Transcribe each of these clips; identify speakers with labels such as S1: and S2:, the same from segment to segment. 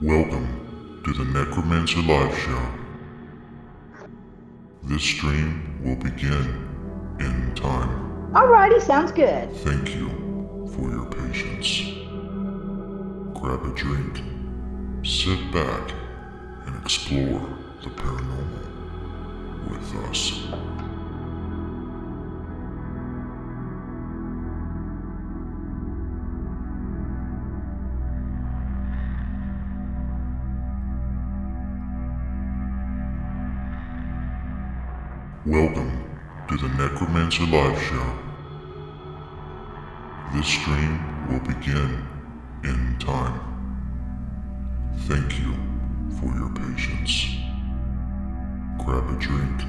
S1: Welcome to the Necromancer Live Show. This stream will begin in time.
S2: Alrighty, sounds good.
S1: Thank you for your patience. Grab a drink, sit back, and explore the paranormal with us. Welcome to the Necromancer Live Show. This stream will begin in time. Thank you for your patience. Grab a drink,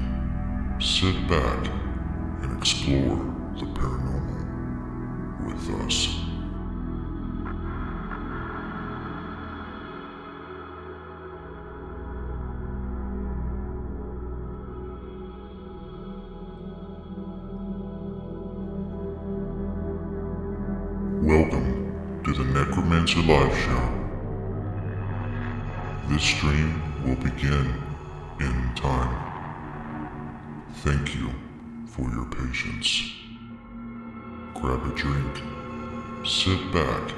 S1: sit back, and explore the paranormal with us. Welcome to the Necromancer Live Show. This stream will begin in time. Thank you for your patience. Grab a drink, sit back,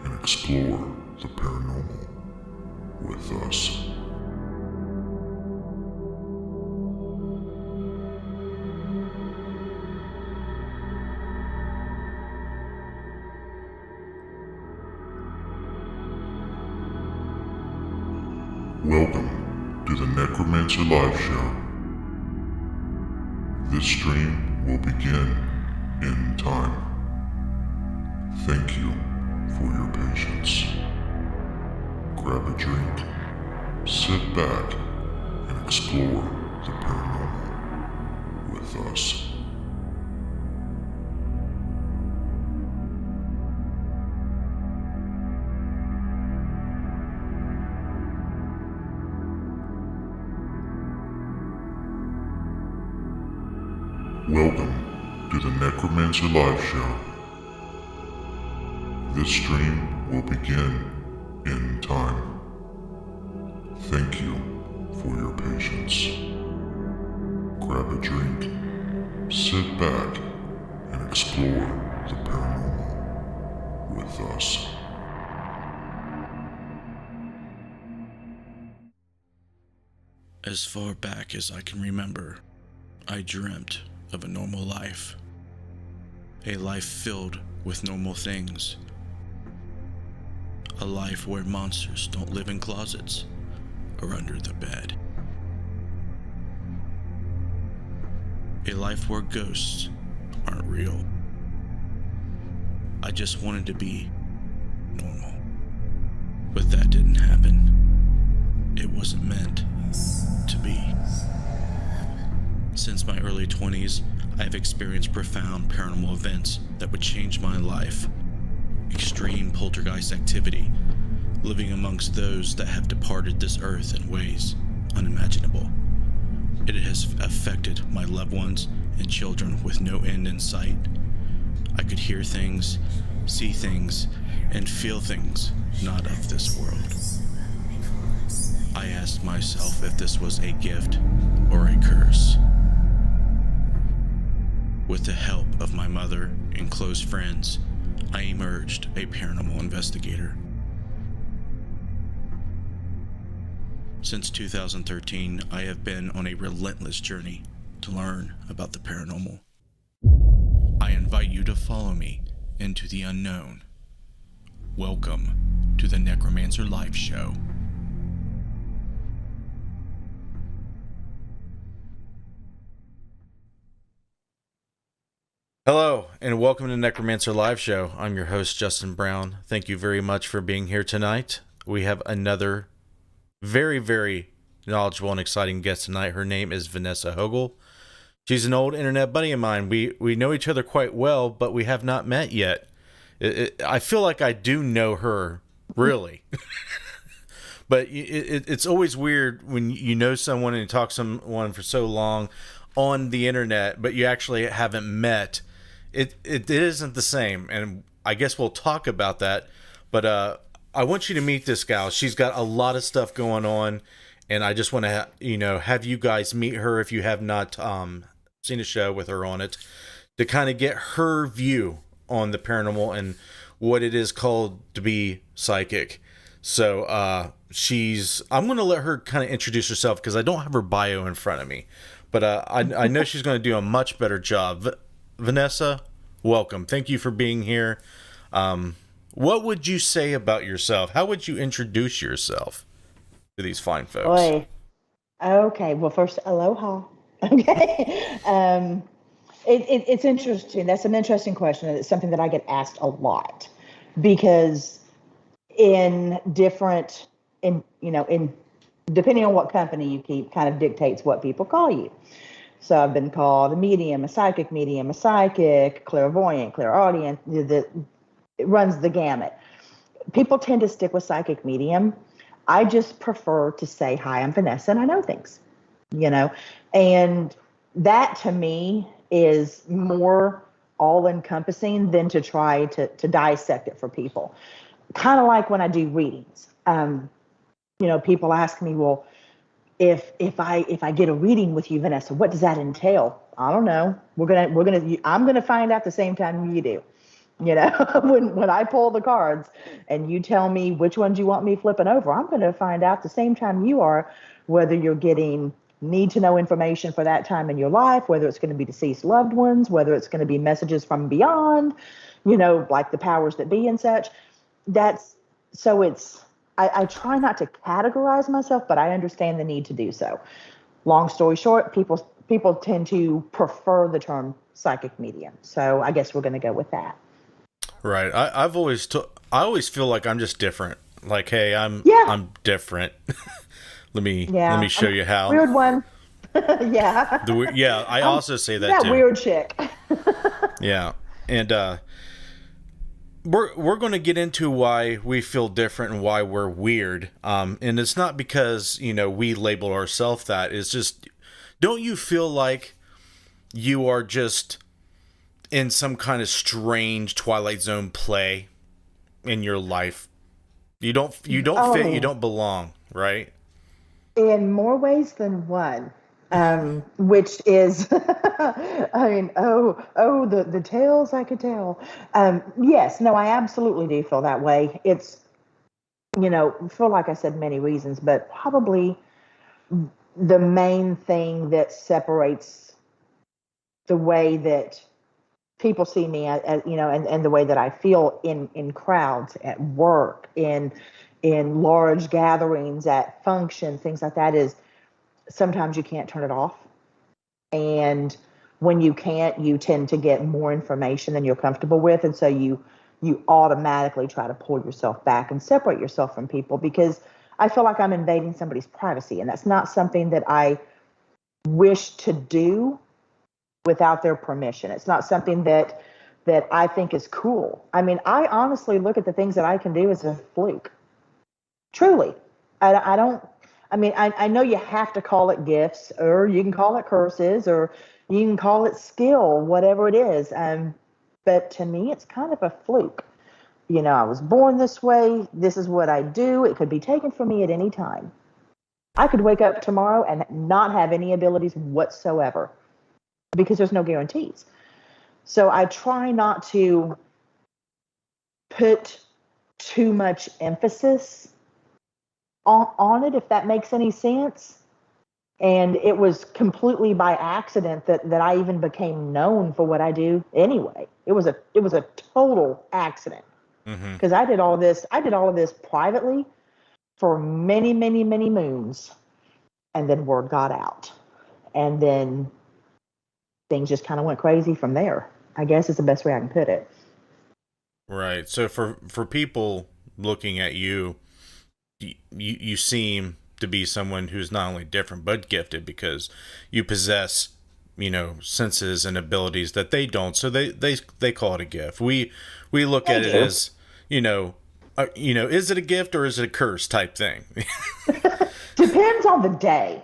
S1: and explore the paranormal with us. Welcome to the Necromancer Live Show. This stream will begin in time. Thank you for your patience. Grab a drink, sit back, and explore the paranormal with us. Welcome to the Necromancer Live Show. This stream will begin in time. Thank you for your patience. Grab a drink, sit back, and explore the paranormal with us.
S3: As far back as I can remember, I dreamt of a normal life. A life filled with normal things. A life where monsters don't live in closets or under the bed. A life where ghosts aren't real. I just wanted to be normal. But that didn't happen. It wasn't meant to be. Since my early 20s, I have experienced profound paranormal events that would change my life. Extreme poltergeist activity, living amongst those that have departed this earth in ways unimaginable. It has affected my loved ones and children with no end in sight. I could hear things, see things, and feel things not of this world. I asked myself if this was a gift or a curse. With the help of my mother and close friends, I emerged a paranormal investigator. Since 2013, I have been on a relentless journey to learn about the paranormal. I invite you to follow me into the unknown. Welcome to the Necromancer Live Show.
S4: Hello, and welcome to Necromancer Live Show. I'm your host, Justin Brown. Thank you very much for being here tonight. We have another very, very knowledgeable and exciting guest tonight. Her name is Vanessa Hogle. She's an old internet buddy of mine. We know each other quite well, but we have not met yet. I feel like I do know her, really. But it's always weird when you know someone and you talk to someone for so long on the internet, but you actually haven't met. It isn't the same, and I guess we'll talk about that. But I want you to meet this gal. She's got a lot of stuff going on, and I just want to, have you guys meet her if you have not seen a show with her on it, to kind of get her view on the paranormal and what it is called to be psychic. So I'm going to let her kind of introduce herself because I don't have her bio in front of me, but I know she's going to do a much better job. Vanessa, welcome. Thank you for being here. What would you say about yourself? How would you introduce yourself to these fine folks?
S2: Boy. Okay. Well, first, aloha. Okay. It's interesting. That's an interesting question. It's something that I get asked a lot because in depending on what company you keep, kind of dictates what people call you. So I've been called a medium, a psychic, clairvoyant, clairaudient. It runs the gamut. People tend to stick with psychic medium. I just prefer to say, hi, I'm Vanessa and I know things, and that to me is more all encompassing than to try to dissect it for people. Kind of like when I do readings, people ask me, well, if I get a reading with you, Vanessa, what does that entail? I don't know. I'm gonna find out the same time you do. When I pull the cards and you tell me which ones you want me flipping over, I'm going to find out the same time you are, whether you're getting need to know information for that time in your life, whether it's going to be deceased loved ones, whether it's going to be messages from beyond, like the powers that be and such. I try not to categorize myself, but I understand the need to do so. Long story short, people tend to prefer the term psychic medium. So I guess we're going to go with that.
S4: Right. I always feel like I'm just different. Like, hey, I'm different. let me show you how.
S2: Weird one. Yeah.
S4: I also say that too.
S2: Weird chick.
S4: Yeah. And we're going to get into why we feel different and why we're weird. And it's not because, we label ourselves that. It's just, don't you feel like you are just in some kind of strange Twilight Zone play in your life? You don't fit, you don't belong, right?
S2: In more ways than one. Which is, the tales I could tell. Yes, no, I absolutely do feel that way. It's, for, like I said, many reasons, but probably the main thing that separates the way that people see me as and the way that I feel in crowds, at work, in large gatherings, at functions, things like that, is sometimes you can't turn it off. And when you can't, you tend to get more information than you're comfortable with. And so you automatically try to pull yourself back and separate yourself from people, because I feel like I'm invading somebody's privacy. And that's not something that I wish to do without their permission. It's not something that I think is cool. I mean, I honestly look at the things that I can do as a fluke. Truly. I know you have to call it gifts, or you can call it curses, or you can call it skill, whatever it is. But to me, it's kind of a fluke. I was born this way. This is what I do. It could be taken from me at any time. I could wake up tomorrow and not have any abilities whatsoever, because there's no guarantees. So I try not to put too much emphasis on it, if that makes any sense. And it was completely by accident that I even became known for what I do anyway. It was a total accident, because I did all of this privately for many, many, many moons, and then word got out, and then things just kind of went crazy from there, I guess is the best way I can put it.
S4: Right. So for people looking at you, you seem to be someone who's not only different but gifted, because you possess, senses and abilities that they don't. So they call it a gift. We look at it as, is it a gift or is it a curse type thing? Depends
S2: on the day.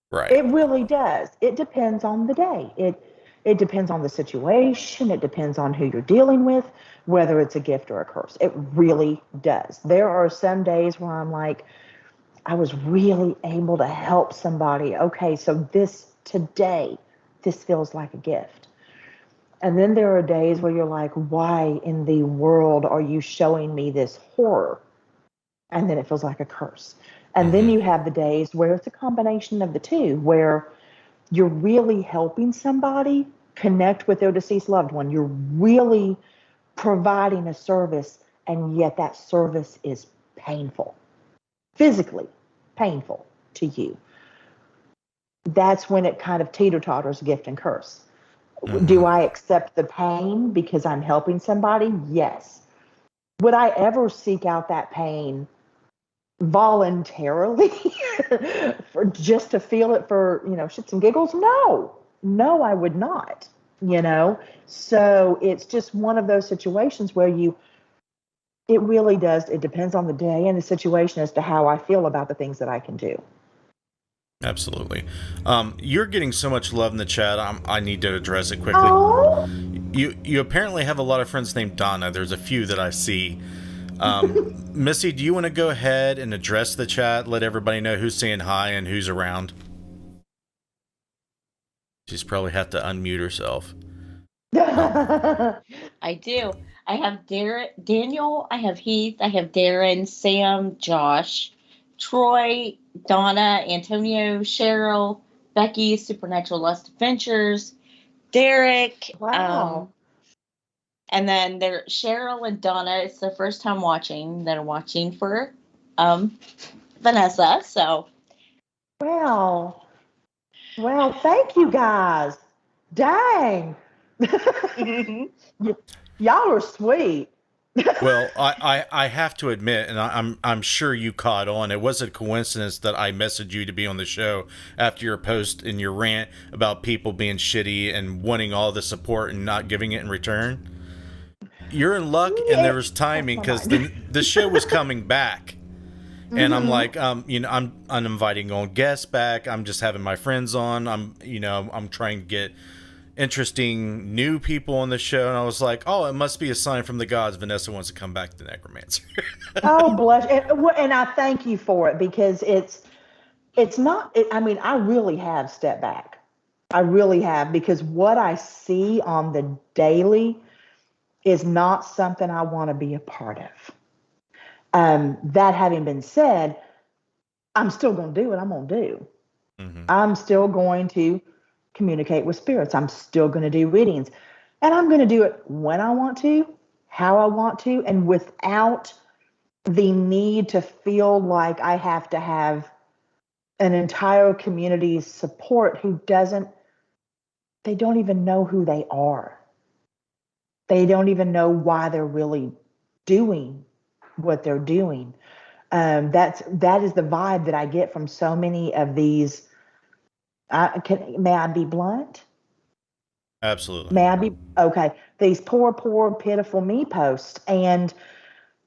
S4: Right.
S2: It really does. It depends on the day. It depends on the situation. It depends on who you're dealing with, whether it's a gift or a curse. It really does. There are some days where I'm like, I was really able to help somebody. Okay, so today, this feels like a gift. And then there are days where you're like, why in the world are you showing me this horror? And then it feels like a curse. And then you have the days where it's a combination of the two, where you're really helping somebody connect with their deceased loved one. You're really providing a service, and yet that service is painful, physically painful to you. That's when it kind of teeter-totters gift and curse. Do I accept the pain because I'm helping somebody? Yes. Would I ever seek out that pain voluntarily for just to feel it for, shits and giggles? No, I would not, So it's just one of those situations where it really does. It depends on the day and the situation as to how I feel about the things that I can do.
S4: Absolutely. You're getting so much love in the chat. I need to address it quickly.
S2: Oh,
S4: You apparently have a lot of friends named Donna. There's a few that I see. Missy, do you want to go ahead and address the chat? Let everybody know who's saying hi and who's around. She's probably have to unmute herself.
S5: I do. I have Daniel, I have Heath, I have Darren, Sam, Josh, Troy, Donna, Antonio, Cheryl, Becky, Supernatural Lust Adventures, Derek.
S2: Wow.
S5: And then there Cheryl and Donna. It's their first time watching. They're watching for Vanessa. So
S2: Well, thank you guys. Dang. Y'all are sweet.
S4: Well, I have to admit, and I'm sure you caught on. It wasn't a coincidence that I messaged you to be on the show after your post and your rant about people being shitty and wanting all the support and not giving it in return. You're in luck, and there was timing because the show was coming back, and I'm like, I'm inviting on guests back. I'm just having my friends on. I'm trying to get interesting new people on the show, and I was like, oh, it must be a sign from the gods. Vanessa wants to come back to Necromancer.
S2: Oh, bless. And I thank you for it, because it's not, I really have stepped back. I really have, because what I see on the daily is not something I want to be a part of. That having been said, I'm still going to do what I'm going to do. I'm still going to communicate with spirits. I'm still going to do readings, and I'm going to do it when I want to, how I want to, and without the need to feel like I have to have an entire community's support they don't even know who they are. They don't even know why they're really doing what they're doing. That is the vibe that I get from so many of these. May I be blunt?
S4: Absolutely.
S2: May I be okay? These poor, pitiful me posts, and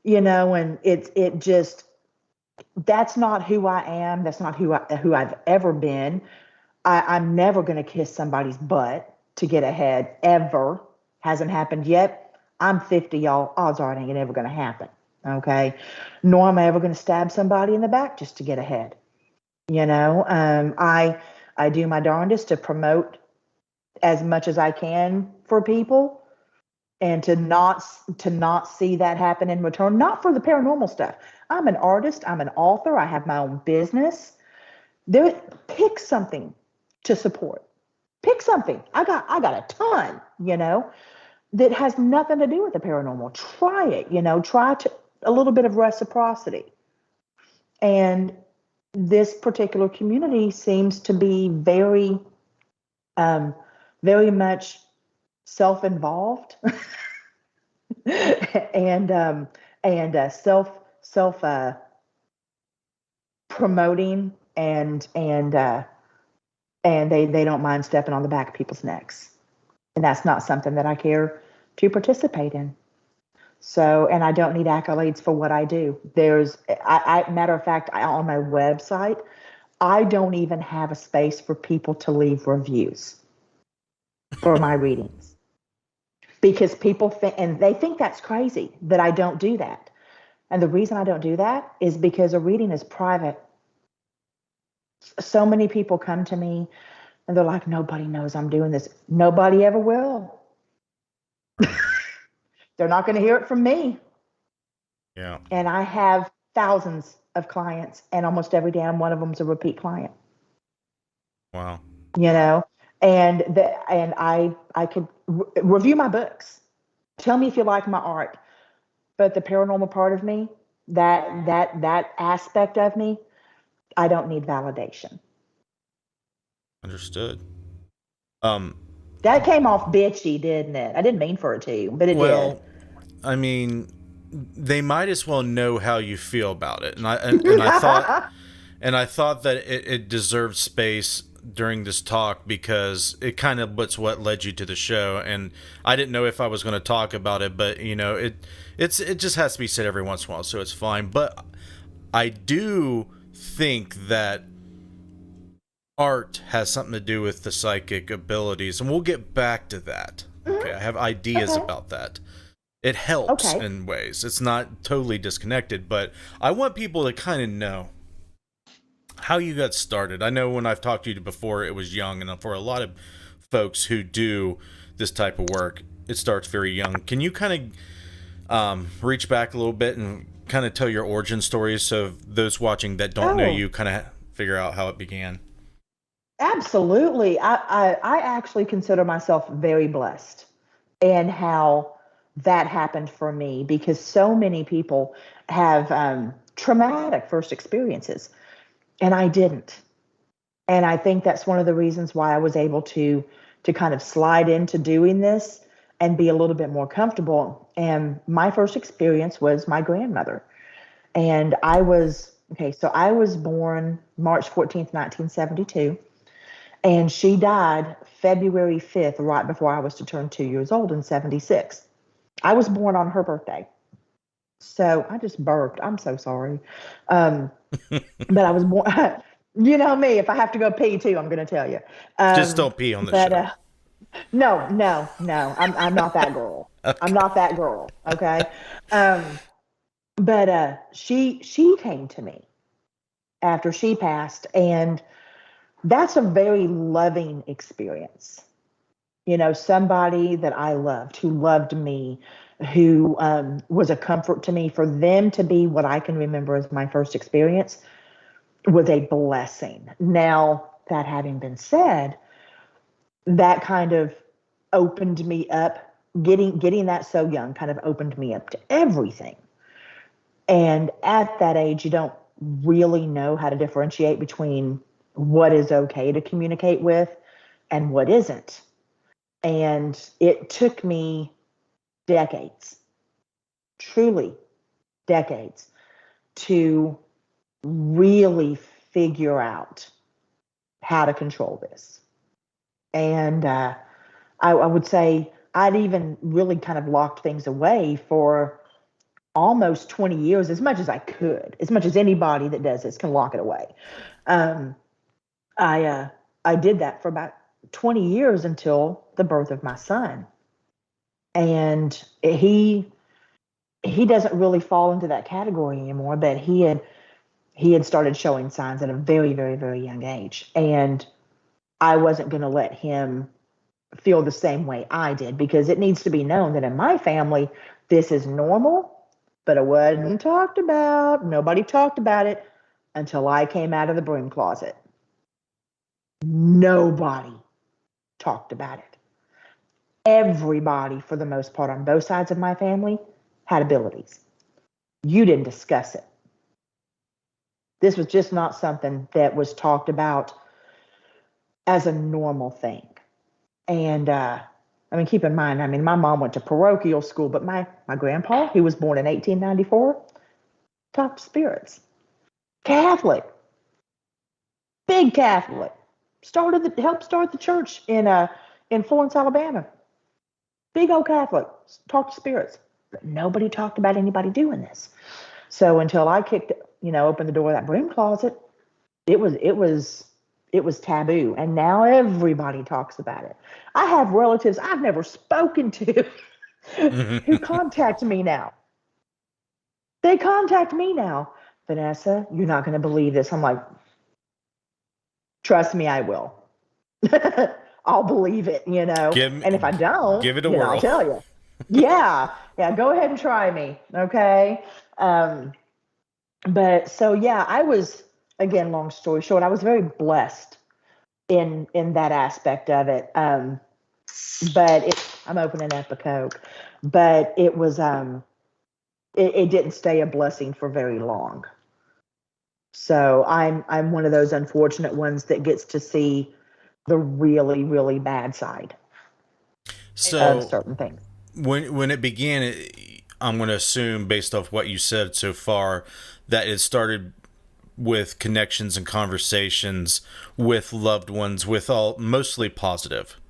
S2: and it just, that's not who I am. That's not who I've ever been. I'm never going to kiss somebody's butt to get ahead, ever. Hasn't happened yet. I'm 50, y'all. Odds are it ain't ever going to happen. Okay. Nor am I ever going to stab somebody in the back just to get ahead. I do my darndest to promote as much as I can for people, and to not see that happen in return. Not for the paranormal stuff. I'm an artist. I'm an author. I have my own business. Pick something to support. Pick something. I got a ton, that has nothing to do with the paranormal. Try it, try to a little bit of reciprocity. And this particular community seems to be very, very much self-involved and self promoting, and they don't mind stepping on the back of people's necks. And that's not something that I care to participate in. So, and I don't need accolades for what I do. Matter of fact, on my website, I don't even have a space for people to leave reviews. for my readings because people think, and they think that's crazy that I don't do that. And the reason I don't do that is because a reading is private. So many people come to me and they're like, nobody knows I'm doing this. Nobody ever will. They're not going to hear it from me.
S4: Yeah.
S2: And I have thousands of clients, and almost every damn one of them is a repeat client.
S4: Wow.
S2: You know, and I could review my books. Tell me if you like my art, but the paranormal part of me, that aspect of me, I don't need validation.
S4: Understood.
S2: That came off bitchy, didn't it? I didn't mean for it to, but it
S4: Well,
S2: did.
S4: I mean, they might as well know how you feel about it, and I thought that it deserved space during this talk because it kind of was what led you to the show, and I didn't know if I was going to talk about it, but you know, it just has to be said every once in a while, so it's fine. But I do think that art has something to do with the psychic abilities, and we'll get back to that. Okay, I have ideas
S2: Okay.
S4: about that. It helps
S2: Okay.
S4: in ways. It's not totally disconnected, but I want people to kind of know how you got started. I know when I've talked to you before, it was young, and for a lot of folks who do this type of work, it starts very young. Can you kind of reach back a little bit and kind of tell your origin stories so those watching that don't know
S2: Oh,
S4: you kind of figure out how it began?
S2: absolutely. I actually consider myself very blessed in how that happened for me because so many people have traumatic first experiences, and I didn't. And I think that's one of the reasons why I was able to kind of slide into doing this and be a little bit more comfortable. And my first experience was my grandmother. And I was born March 14th, 1972, and she died February 5th, right before I was to turn 2 years old in 76. I was born on her birthday. So I just burped. I'm so sorry. Um, but I was born, you know me, if I have to go pee too, I'm going to tell you.
S4: Just don't pee on the
S2: But
S4: show.
S2: No, no, no, I'm not that girl. I'm
S4: Okay.
S2: not that girl. Okay. Um, but she came to me after she passed, and that's a very loving experience. You know, somebody that I loved, who loved me, who was a comfort to me, for them to be what I can remember as my first experience was a blessing. Now, that having been said, that kind of opened me up. Getting that so young kind of opened me up to everything. And at that age, you don't really know how to differentiate between what is okay to communicate with and what isn't. And it took me decades, truly decades, to really figure out how to control this. And I would say I'd even really kind of locked things away for almost 20 years, as much as I could, as much as anybody that does this can lock it away. Um, I did that for about 20 years until the birth of my son, and he doesn't really fall into that category anymore. But he had started showing signs at a very, very, very young age, and I wasn't going to let him feel the same way I did, because it needs to be known that in my family, this is normal, but it wasn't talked about. Nobody talked about it until I came out of the broom closet. Nobody talked about it. Everybody, for the most part, on both sides of my family, had abilities. You didn't discuss it. This was just not something that was talked about as a normal thing. And I mean, keep in mind, I mean, my mom went to parochial school, but my grandpa, who was born in 1894, talked spirits. Catholic, big Catholic, helped start the church in Florence, Alabama. Big old Catholic, talked spirits, but nobody talked about anybody doing this. So until I opened the door of that broom closet, it was it was taboo. And now everybody talks about it. I have relatives I've never spoken to who contact me now. They contact me now. Vanessa, you're not going to believe this. I'm like, trust me, I will. I'll believe it, and if I don't,
S4: give it a whirl.
S2: I'll tell you. Yeah. Go ahead and try me. Okay. But so, yeah, I was, again, long story short, I was very blessed in that aspect of it. But I'm opening up a Coke, but it was, it didn't stay a blessing for very long. So I'm one of those unfortunate ones that gets to see the really, really bad side of certain things.
S4: When it began, I'm going to assume, based off what you said so far, that it started with connections and conversations with loved ones, with all mostly positive.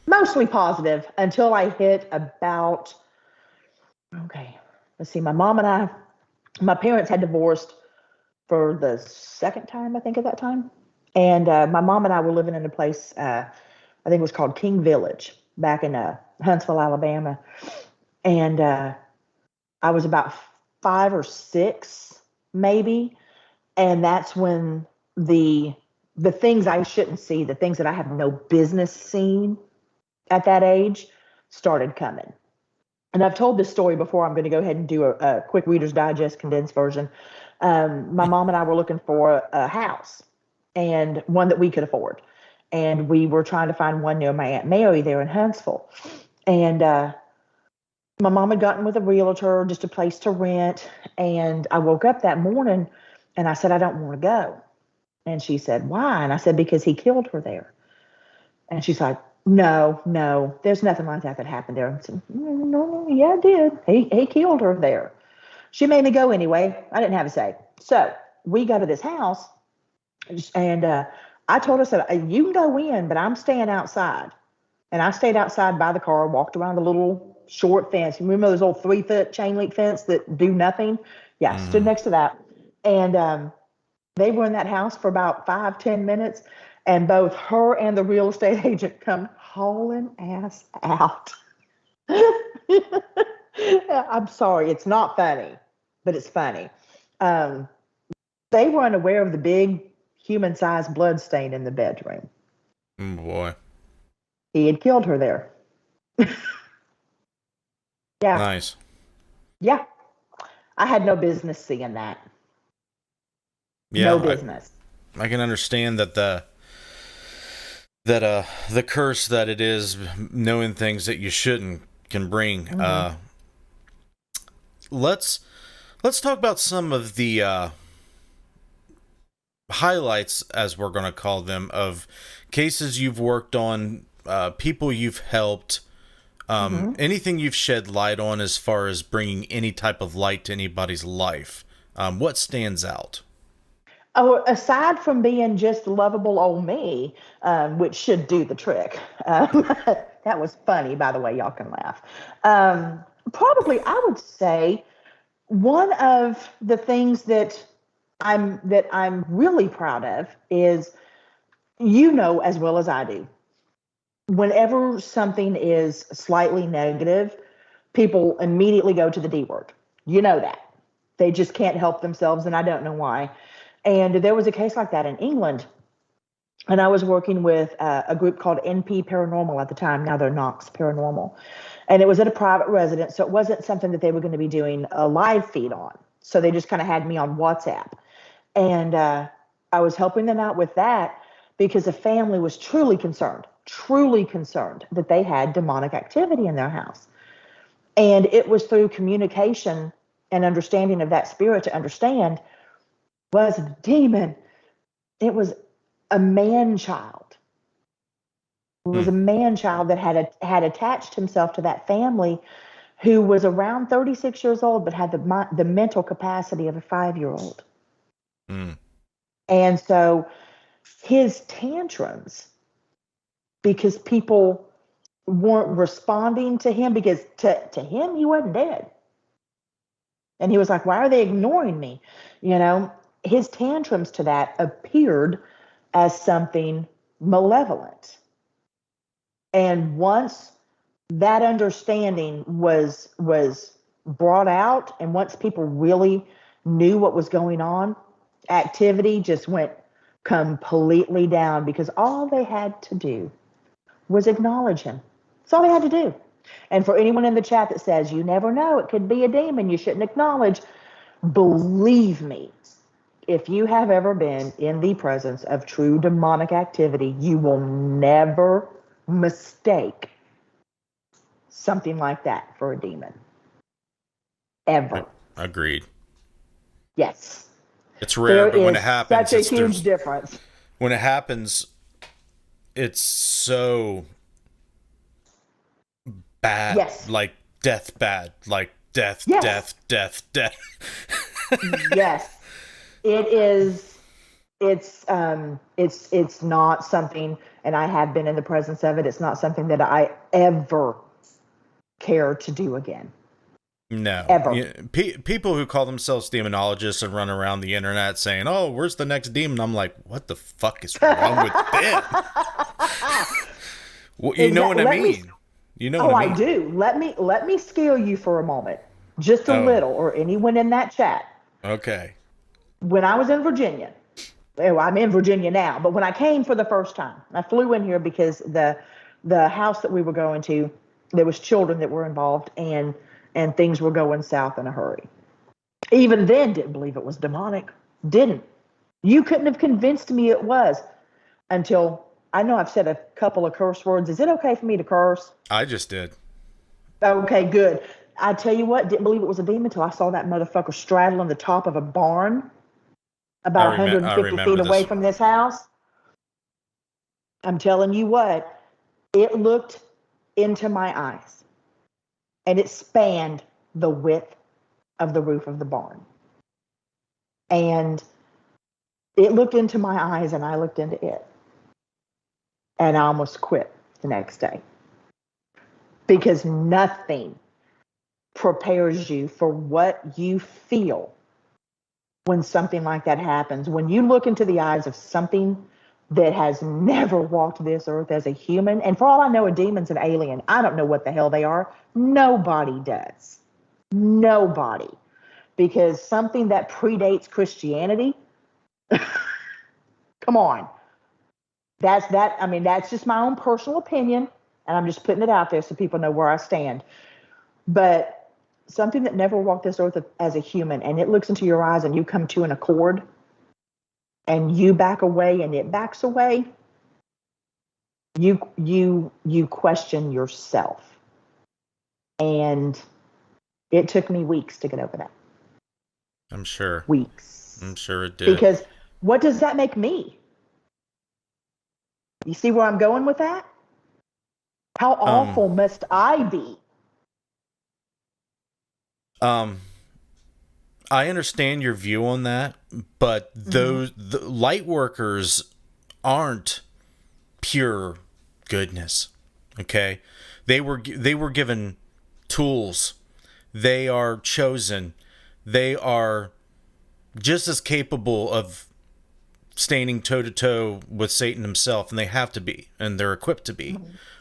S2: Mostly positive until I hit about, okay, let's see, my parents had divorced for the second time, I think, at that time. And my mom and I were living in a place, I think it was called King Village, back in Huntsville, Alabama. And I was about 5 or 6, maybe. And that's when the things I shouldn't see, the things that I have no business seeing at that age, started coming. And I've told this story before. I'm going to go ahead and do a quick Reader's Digest condensed version. My mom and I were looking for a house, and one that we could afford. And we were trying to find one near my Aunt Mary there in Huntsville. And my mom had gotten with a realtor, just a place to rent. And I woke up that morning and I said, I don't want to go. And she said, why? And I said, because he killed her there. And she's like, no, there's nothing like that happened there. I said, no, yeah, it did. He killed her there. She made me go anyway. I didn't have a say. So we go to this house, and I told her, so you can go in, but I'm staying outside. And I stayed outside by the car, walked around the little short fence. You remember those old 3-foot chain link fence that do nothing? Yeah, stood next to that. And they were in that house for about 5-10 minutes. And both her and the real estate agent come hauling ass out. I'm sorry, it's not funny, but it's funny. They were unaware of the big human-sized blood stain in the bedroom.
S4: Boy.
S2: He had killed her there. Yeah.
S4: Nice.
S2: Yeah. I had no business seeing that.
S4: Yeah,
S2: no business.
S4: I can understand that the curse that it is, knowing things that you shouldn't, can bring.
S2: Mm-hmm.
S4: Let's talk about some of the highlights, as we're going to call them, of cases you've worked on, people you've helped, anything you've shed light on as far as bringing any type of light to anybody's life. What stands out?
S2: Oh, aside from being just lovable old me, which should do the trick. That was funny, by the way. Y'all can laugh. Probably, I would say one of the things that I'm really proud of is, as well as I do, whenever something is slightly negative, people immediately go to the D word. You know that. They just can't help themselves, and I don't know why. And there was a case like that in England, and I was working with a group called NP Paranormal at the time. Now they're Knox Paranormal. And it was at a private residence, so it wasn't something that they were going to be doing a live feed on. So they just kind of had me on WhatsApp. And I was helping them out with that because the family was truly concerned that they had demonic activity in their house. And it was through communication and understanding of that spirit to understand, was a demon. It was a man-child. It was a man-child that had attached himself to that family, who was around 36 years old, but had the mental capacity of a 5-year-old. And so his tantrums, because people weren't responding to him, because to him, he wasn't dead. And he was like, why are they ignoring me? His tantrums to that appeared as something malevolent. And once that understanding was brought out, and once people really knew what was going on, activity just went completely down, because all they had to do was acknowledge him. That's all they had to do. And for anyone in the chat that says, you never know, it could be a demon, you shouldn't acknowledge, believe me, if you have ever been in the presence of true demonic activity, you will never mistake something like that for a demon. Ever.
S4: Agreed.
S2: Yes.
S4: It's rare, but when it happens,
S2: such a huge difference.
S4: When it happens, it's so bad.
S2: Yes.
S4: Like death bad. Like death,
S2: Yes.
S4: death.
S2: Yes. It is. It's not something, and I have been in the presence of it. It's not something that I ever care to do again.
S4: No.
S2: Ever.
S4: People who call themselves demonologists and run around the internet saying, "Oh, where's the next demon?" I'm like, what the fuck is wrong with them? Well, you know what I mean. You know what I mean.
S2: I do. Let me scare you for a moment, just a little, or anyone in that chat.
S4: Okay.
S2: When I was in Virginia, well, I'm in Virginia now, but when I came for the first time, I flew in here because the house that we were going to, there was children that were involved, and things were going south in a hurry. Even then, didn't believe it was demonic. Didn't. You couldn't have convinced me it was until, I know I've said a couple of curse words. Is it okay for me to curse?
S4: I just did.
S2: Okay, good. I tell you what, didn't believe it was a demon until I saw that motherfucker straddling the top of a barn about 150 feet away from this house. I'm telling you what, it looked into my eyes, and it spanned the width of the roof of the barn. And it looked into my eyes, and I looked into it. And I almost quit the next day. Because nothing prepares you for what you feel when something like that happens. When you look into the eyes of something that has never walked this earth as a human, and for all I know, a demon's an alien. I don't know what the hell they are. Nobody does. Nobody. Because something that predates Christianity, come on. That's just my own personal opinion, and I'm just putting it out there so people know where I stand. But something that never walked this earth as a human, and it looks into your eyes and you come to an accord, and you back away and it backs away, you question yourself. And it took me weeks to get over that.
S4: I'm sure.
S2: Weeks.
S4: I'm sure it did.
S2: Because what does that make me? You see where I'm going with that? How awful must I be?
S4: I understand your view on that, but the light workers aren't pure goodness. Okay? They were given tools. They are chosen. They are just as capable of standing toe-to-toe with Satan himself, and they have to be, and they're equipped to be.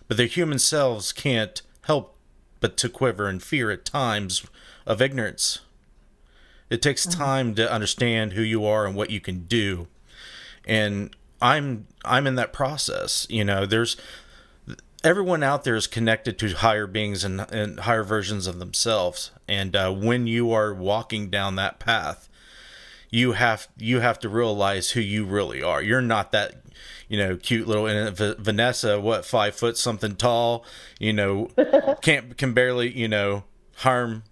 S4: But their human selves can't help but to quiver in fear at times of ignorance. It takes time to understand who you are and what you can do. And I'm in that process. You know, there's everyone out there is connected to higher beings and higher versions of themselves. And when you are walking down that path, you have to realize who you really are. You're not that, cute little Vanessa, 5 foot something tall, can barely, harm,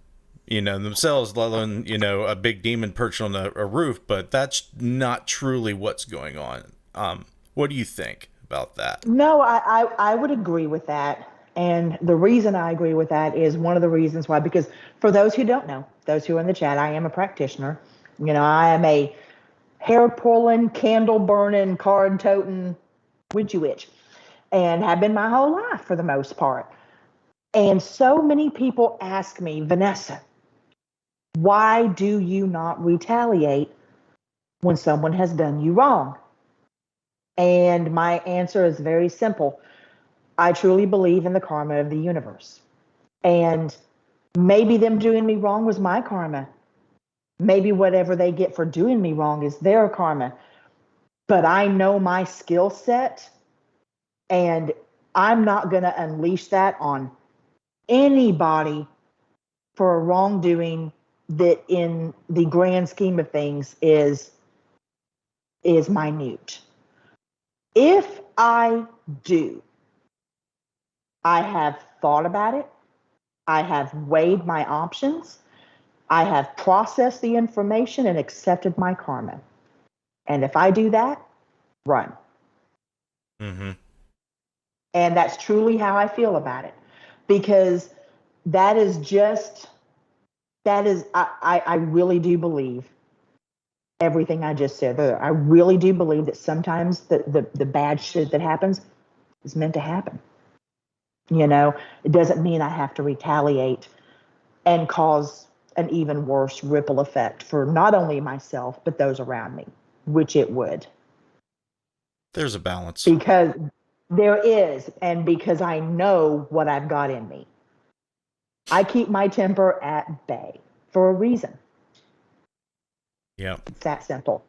S4: themselves, let alone, a big demon perched on a roof. But that's not truly what's going on. What do you think about that?
S2: No, I would agree with that. And the reason I agree with that is one of the reasons why, because for those who don't know, those who are in the chat, I am a practitioner. I am a hair pulling, candle burning, card toting witch, and have been my whole life for the most part. And so many people ask me, Vanessa, why do you not retaliate when someone has done you wrong? And my answer is very simple. I truly believe in the karma of the universe. And maybe them doing me wrong was my karma. Maybe whatever they get for doing me wrong is their karma. But I know my skill set, and I'm not going to unleash that on anybody for a wrongdoing that in the grand scheme of things is minute. If I do, I have thought about it. I have weighed my options. I have processed the information and accepted my karma. And if I do that, run.
S4: Mm-hmm.
S2: And that's truly how I feel about it. Because I really do believe everything I just said there. I really do believe that sometimes the bad shit that happens is meant to happen. You know, it doesn't mean I have to retaliate and cause an even worse ripple effect for not only myself, but those around me, which it would.
S4: There's a balance.
S2: Because there is, and because I know what I've got in me. I keep my temper at bay for a reason.
S4: Yeah.
S2: It's that simple.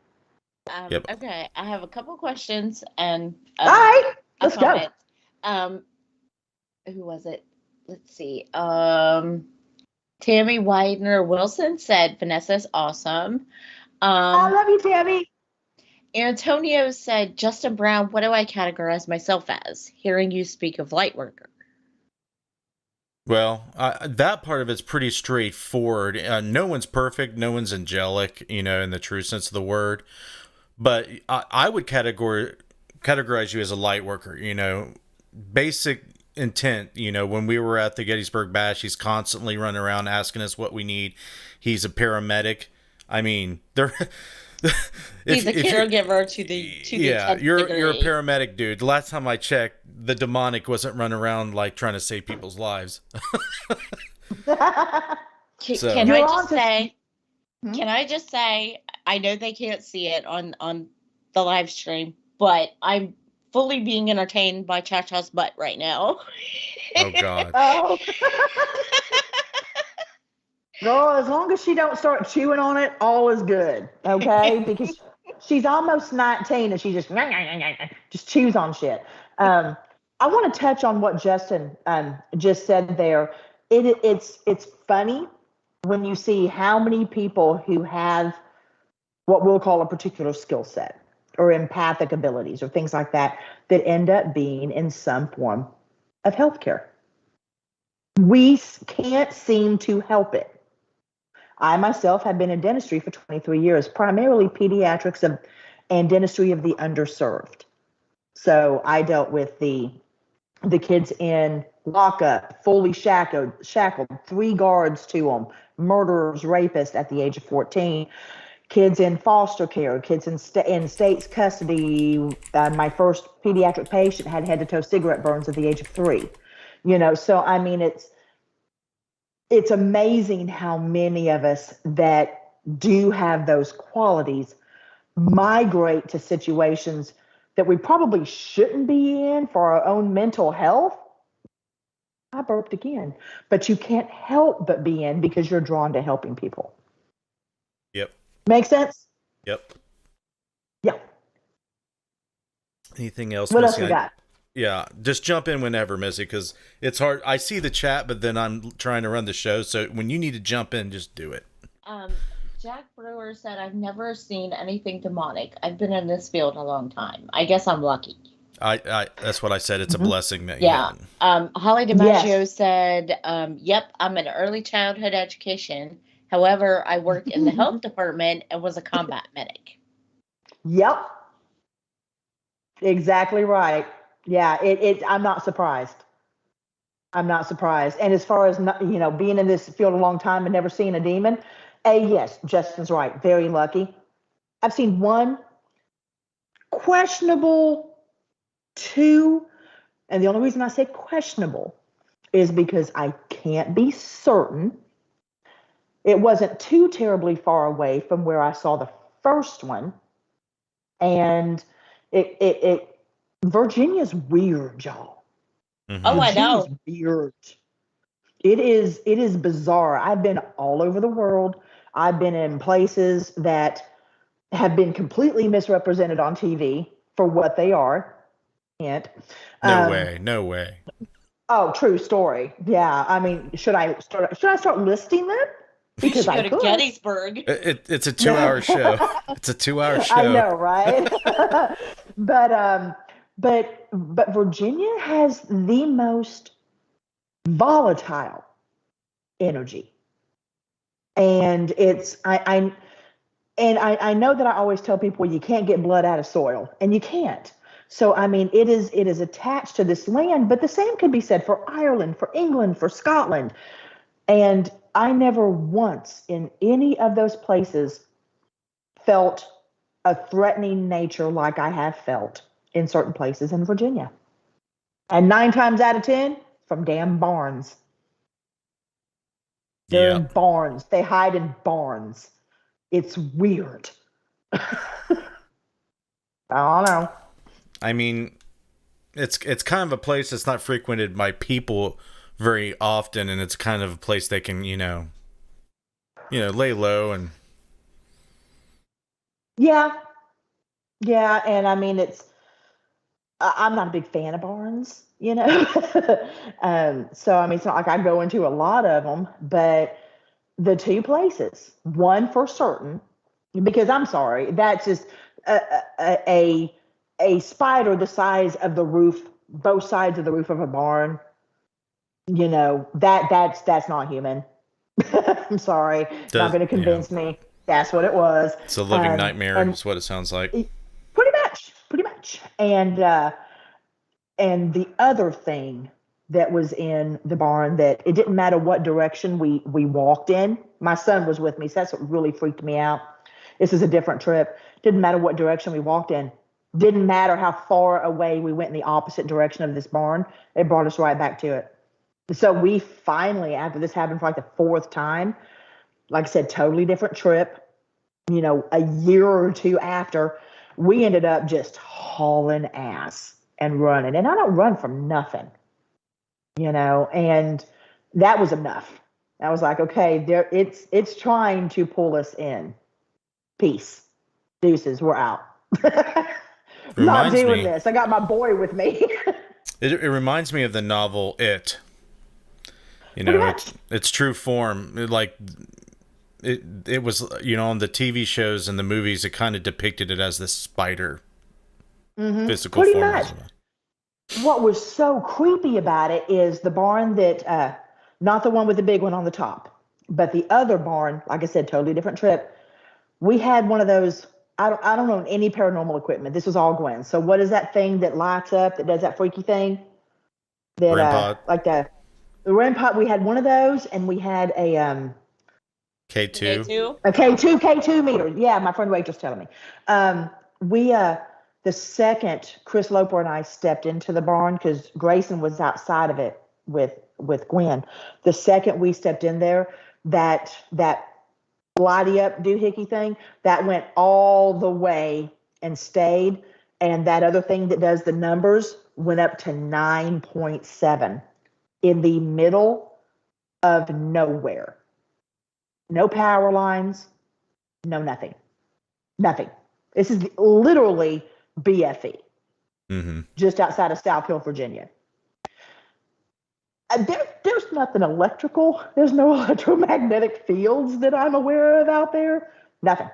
S4: Yep.
S5: Okay, I have a couple questions and
S2: All right,
S5: a
S2: let's go.
S5: comment. Who was it? Let's see. Tammy Widener Wilson said Vanessa's awesome.
S2: I love you, Tammy.
S5: Antonio said, Justin Brown, what do I categorize myself as? Hearing you speak of Lightworker.
S4: Well, that part of it's pretty straightforward. No one's perfect. No one's angelic, you know, in the true sense of the word. But I would categorize you as a light worker, you know, basic intent. You know, when we were at the Gettysburg Bash, he's constantly running around asking us what we need. He's a paramedic. I mean,
S5: He's a caregiver to the
S4: yeah, you're a
S5: degree.
S4: paramedic, dude. The last time I checked, the demonic wasn't running around like trying to save people's lives.
S5: Can
S2: You're
S5: I
S2: on
S5: just
S2: to-
S5: say?
S2: Hmm?
S5: Can I just say? I know they can't see it on the live stream, but I'm fully being entertained by Cha Cha's butt right now.
S4: Oh God.
S2: Oh. Girl, as long as she don't start chewing on it, all is good. Okay? Because she's almost 19 and she just chews on shit. I want to touch on what Justin just said there. It's funny when you see how many people who have what we'll call a particular skill set or empathic abilities or things like that that end up being in some form of healthcare. We can't seem to help it. I myself have been in dentistry for 23 years, primarily pediatrics and dentistry of the underserved. So I dealt with the kids in lockup, fully shackled, 3 guards to them, murderers, rapists at the age of 14, kids in foster care, kids in state's custody. My first pediatric patient had head-to-toe cigarette burns at the age of 3. You know, so I mean, it's amazing how many of us that do have those qualities migrate to situations that we probably shouldn't be in for our own mental health. I burped again, but you can't help but be in because you're drawn to helping people.
S4: Yep.
S2: Make sense?
S4: Yep.
S2: Yeah.
S4: Anything else?
S2: What else
S4: Missy?
S2: we got?
S4: Yeah, just jump in whenever, Missy, because it's hard. I see the chat, but then I'm trying to run the show. So when you need to jump in, just do it.
S5: Jack Brewer said, I've never seen anything demonic. I've been in this field a long time. I guess I'm lucky.
S4: I that's what I said. It's a blessing that
S5: Yeah.
S4: you haven't.
S5: Holly DiMaggio said, yep, I'm in early childhood education. However, I worked in the health department and was a combat medic.
S2: Yep. Exactly right. Yeah, I'm not surprised. I'm not surprised. And as far as being in this field a long time and never seeing a demon, yes, Justin's right. Very lucky. I've seen 1, questionable 2, and the only reason I say questionable is because I can't be certain. It wasn't too terribly far away from where I saw the first one, and Virginia's weird, y'all.
S5: Oh, I
S2: Virginia's
S5: know.
S2: weird. It is bizarre. I've been all over the world. I've been in places that have been completely misrepresented on TV for what they are. And
S4: No
S2: um,
S4: way. No way.
S2: oh, true story. Yeah, I mean, should I start listing them?
S5: You
S2: Because
S5: should
S2: I
S5: go to
S2: could.
S5: Gettysburg.
S4: It's a 2 hour show. It's a 2 hour show.
S2: I know, right? but Virginia has the most volatile energy, and I know that I always tell people you can't get blood out of soil, and you can't. So I mean, it is attached to this land, but the same could be said for Ireland, for England, for Scotland, and I never once in any of those places felt a threatening nature like I have felt in certain places in Virginia. And 9 times out of 10, from damn barns. They're
S4: Yeah.
S2: in barns. They hide in barns. It's weird. I don't know.
S4: I mean, it's kind of a place that's not frequented by people very often, and it's kind of a place they can, lay low and.
S2: Yeah. Yeah. And I mean, I'm not a big fan of barns, you know? So, I mean, it's not like I go into a lot of them, but the two places, one for certain, because I'm sorry, that's just a spider the size of the roof, both sides of the roof of a barn. That's not human. I'm sorry, not going to convince me. That's what it was.
S4: It's a living nightmare. Is what it sounds like.
S2: Pretty much. And the other thing that was in the barn, that it didn't matter what direction we walked in. My son was with me, so that's what really freaked me out. This is a different trip. Didn't matter what direction we walked in. Didn't matter how far away we went in the opposite direction of this barn. It brought us right back to it. So we finally, after this happened for like the fourth time, like I said, totally different trip. A year or two after, we ended up just hauling ass and running. And I don't run from nothing, and that was enough. I was like, okay, it's trying to pull us in. Peace. Deuces, we're out. Not doing this. I got my boy with me.
S4: It reminds me of the novel It. It's true form. It was, on the TV shows and the movies, it kind of depicted it as this spider. Physical
S2: Pretty
S4: form.
S2: much. What was so creepy about it is the barn that, not the one with the big one on the top, but the other barn, like I said, totally different trip. We had one of those, I don't own any paranormal equipment. This was all Gwen. So what is that thing that lights up, that does that freaky thing? That,
S4: REM pod.
S2: like the REM pod, we had one of those, and we had a,
S4: K2.
S2: a K2 meter. Yeah, my friend Rachel's telling me. The second Chris Loper and I stepped into the barn, because Grayson was outside of it with Gwen. The second we stepped in there, that lighty up doohickey thing, that went all the way and stayed. And that other thing that does the numbers went up to 9.7 in the middle of nowhere. No power lines, no nothing. Nothing. This is literally BFE, just outside of South Hill, Virginia. There's nothing electrical. There's no electromagnetic fields that I'm aware of out there. Nothing.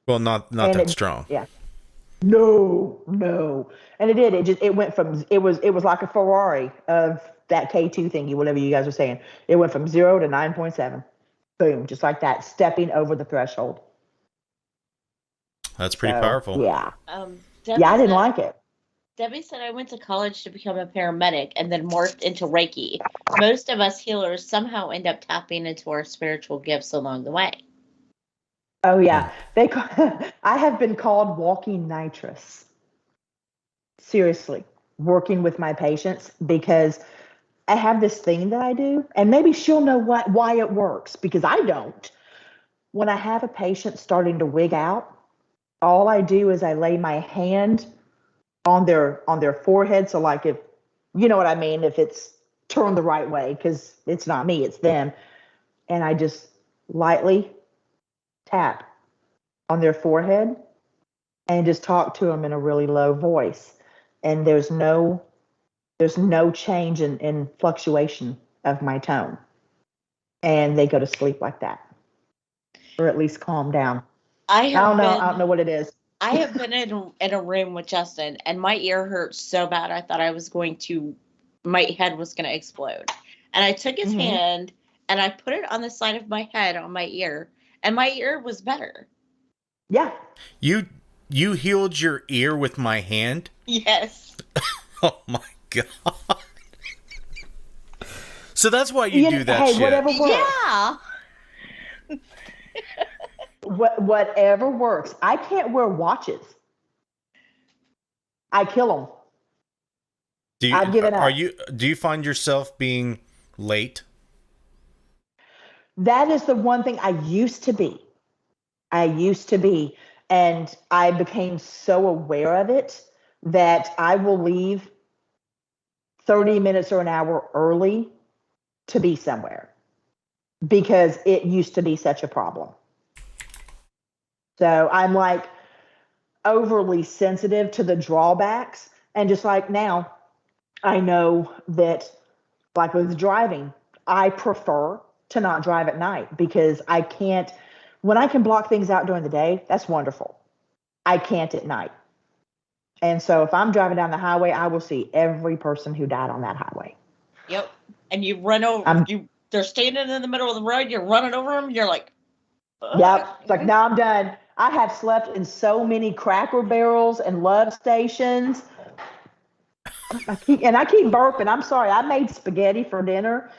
S4: Well, not that strong.
S2: Yeah. No. And it went from, it was like a Ferrari of that K2 thingy, whatever you guys are saying. It went from 0 to 9.7. Boom, just like that, stepping over the threshold.
S4: That's pretty powerful.
S2: Yeah.
S5: Debbie
S2: I didn't like it.
S5: Debbie said, I went to college to become a paramedic and then morphed into Reiki. Most of us healers somehow end up tapping into our spiritual gifts along the way.
S2: Oh, yeah. I have been called walking nitrous. Seriously, working with my patients, because I have this thing that I do, and maybe she'll know why it works, because I don't. When I have a patient starting to wig out, all I do is I lay my hand on their forehead. So like if you know what I mean, if it's turned the right way, because it's not me, it's them. And I just lightly tap on their forehead and just talk to them in a really low voice. And there's no change in fluctuation of my tone. And they go to sleep like that. Or at least calm down. I don't know what it is.
S5: I have been in a room with Justin, and my ear hurt so bad I thought my head was going to explode. And I took his hand and I put it on the side of my head on my ear, and my ear was better.
S2: Yeah.
S4: You healed your ear with my hand?
S5: Yes.
S4: Oh my God. So that's why you do that shit.
S2: Whatever works.
S5: Yeah.
S2: Whatever works. I can't wear watches. I kill them. I've given up.
S4: Do you find yourself being late?
S2: That is the one thing I used to be. And I became so aware of it that I will leave 30 minutes or an hour early to be somewhere because it used to be such a problem. So I'm like overly sensitive to the drawbacks. And just like now, I know that, like with driving, I prefer to not drive at night because when I can block things out during the day, that's wonderful. I can't at night. And so if I'm driving down the highway, I will see every person who died on that highway.
S5: Yep. And you run over, they're standing in the middle of the road, you're running over them, you're like, ugh.
S2: Yep. It's like, now I'm done. I have slept in so many Cracker Barrels and Love Stations. I keep burping. I'm sorry. I made spaghetti for dinner,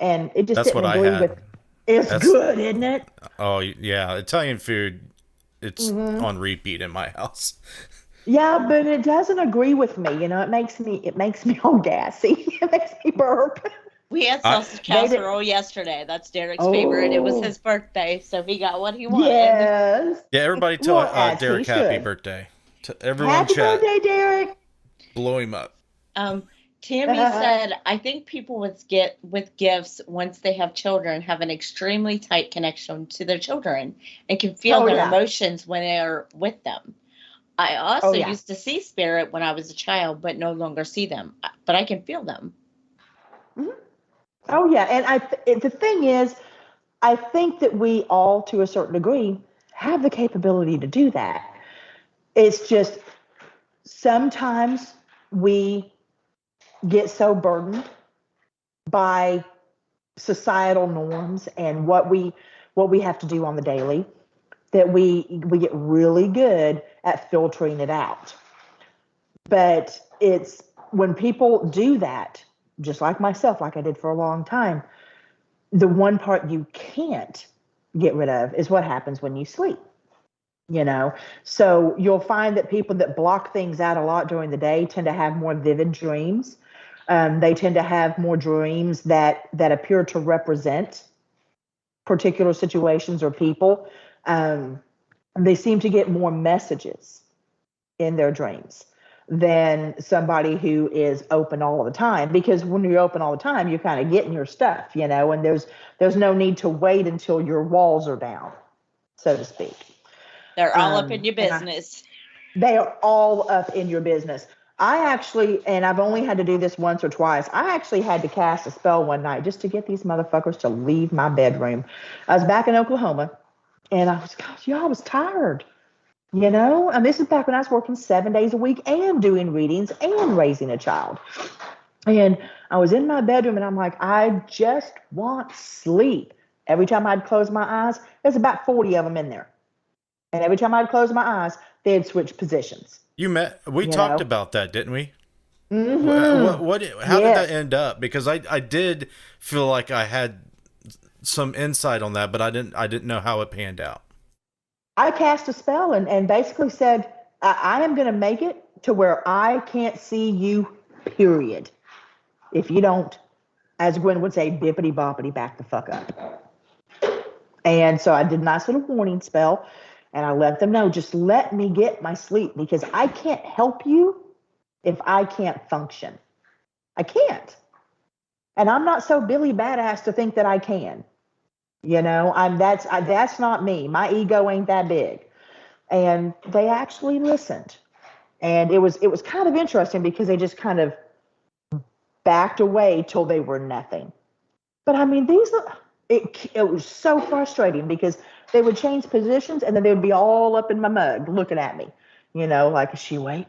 S2: and it just
S4: That's
S2: didn't
S4: what
S2: agree
S4: I had.
S2: with. It's good, isn't it?
S4: Oh yeah, Italian food. It's on repeat in my house.
S2: Yeah, but it doesn't agree with me. You know, it makes me all gassy. It makes me burp.
S5: We had sausage casserole yesterday. That's Derek's favorite. It was his birthday, so he got what he wanted.
S2: Yes.
S4: Yeah, everybody tell Derek happy birthday. Everyone
S2: happy
S4: chat.
S2: Birthday, Derek.
S4: Blow him up.
S5: Tammy said, I think people with gifts, once they have children, have an extremely tight connection to their children and can feel their emotions when they're with them. I also used to see spirit when I was a child, but no longer see them. But I can feel them.
S2: Mm-hmm. Oh, yeah. And the thing is, I think that we all, to a certain degree, have the capability to do that. It's just sometimes we get so burdened by societal norms and what we have to do on the daily that we get really good at filtering it out. But it's when people do that, just like myself, like I did for a long time, the one part you can't get rid of is what happens when you sleep. You know, so you'll find that people that block things out a lot during the day tend to have more vivid dreams. They tend to have more dreams that appear to represent particular situations or people. They seem to get more messages in their dreams than somebody who is open all the time. Because when you're open all the time, you're kind of getting your stuff, you know, and there's no need to wait until your walls are down, so to speak.
S5: They're all up in your business.
S2: They are all up in your business. And I've only had to do this once or twice. I actually had to cast a spell one night just to get these motherfuckers to leave my bedroom. I was back in Oklahoma, and I was tired. You know, and this is back when I was working 7 days a week and doing readings and raising a child. And I was in my bedroom, and I'm like, I just want sleep. Every time I'd close my eyes, there's about 40 of them in there. And every time I'd close my eyes, they'd switch positions.
S4: We talked about that, didn't we?
S2: Mm-hmm.
S4: How did that end up? Because I did feel like I had some insight on that, but I didn't know how it panned out.
S2: I cast a spell and basically said, I am going to make it to where I can't see you, period. If you don't, as Gwen would say, bippity boppity, back the fuck up. And so I did a nice little warning spell. And I let them know, just let me get my sleep because I can't help you if I can't function. I can't. And I'm not so Billy Badass to think that I can. That's not me. My ego ain't that big. And they actually listened. And it was kind of interesting because they just kind of backed away till they were nothing. But I mean, it was so frustrating because they would change positions and then they would be all up in my mug looking at me, like, is she awake?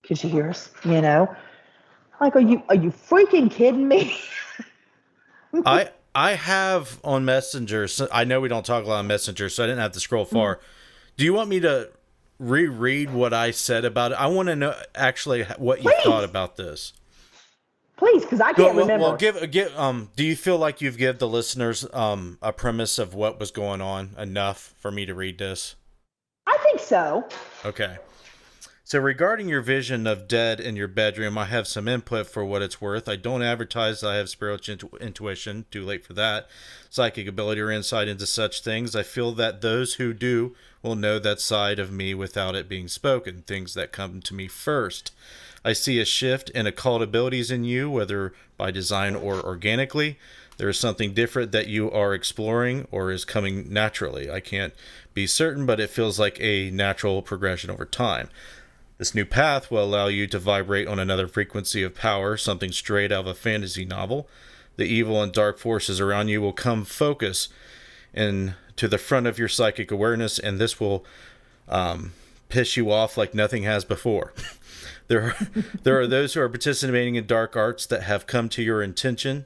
S2: Can she hear us? Like, are you freaking kidding me?
S4: I have on Messenger. So I know we don't talk a lot on Messenger, so I didn't have to scroll far. Mm-hmm. Do you want me to reread what I said about it? I want to know actually what you thought about this.
S2: Please, because I can't remember.
S4: Well, do you feel like you've given the listeners a premise of what was going on enough for me to read this?
S2: I think so.
S4: Okay. So regarding your vision of dead in your bedroom, I have some input for what it's worth. I don't advertise that I have spiritual intuition, too late for that, psychic ability or insight into such things. I feel that those who do will know that side of me without it being spoken, things that come to me first. I see a shift in occult abilities in you, whether by design or organically. There is something different that you are exploring or is coming naturally. I can't be certain, but it feels like a natural progression over time. This new path will allow you to vibrate on another frequency of power, something straight out of a fantasy novel. The evil and dark forces around you will come focus to the front of your psychic awareness, and this will piss you off like nothing has before. There are those who are participating in dark arts that have come to your attention,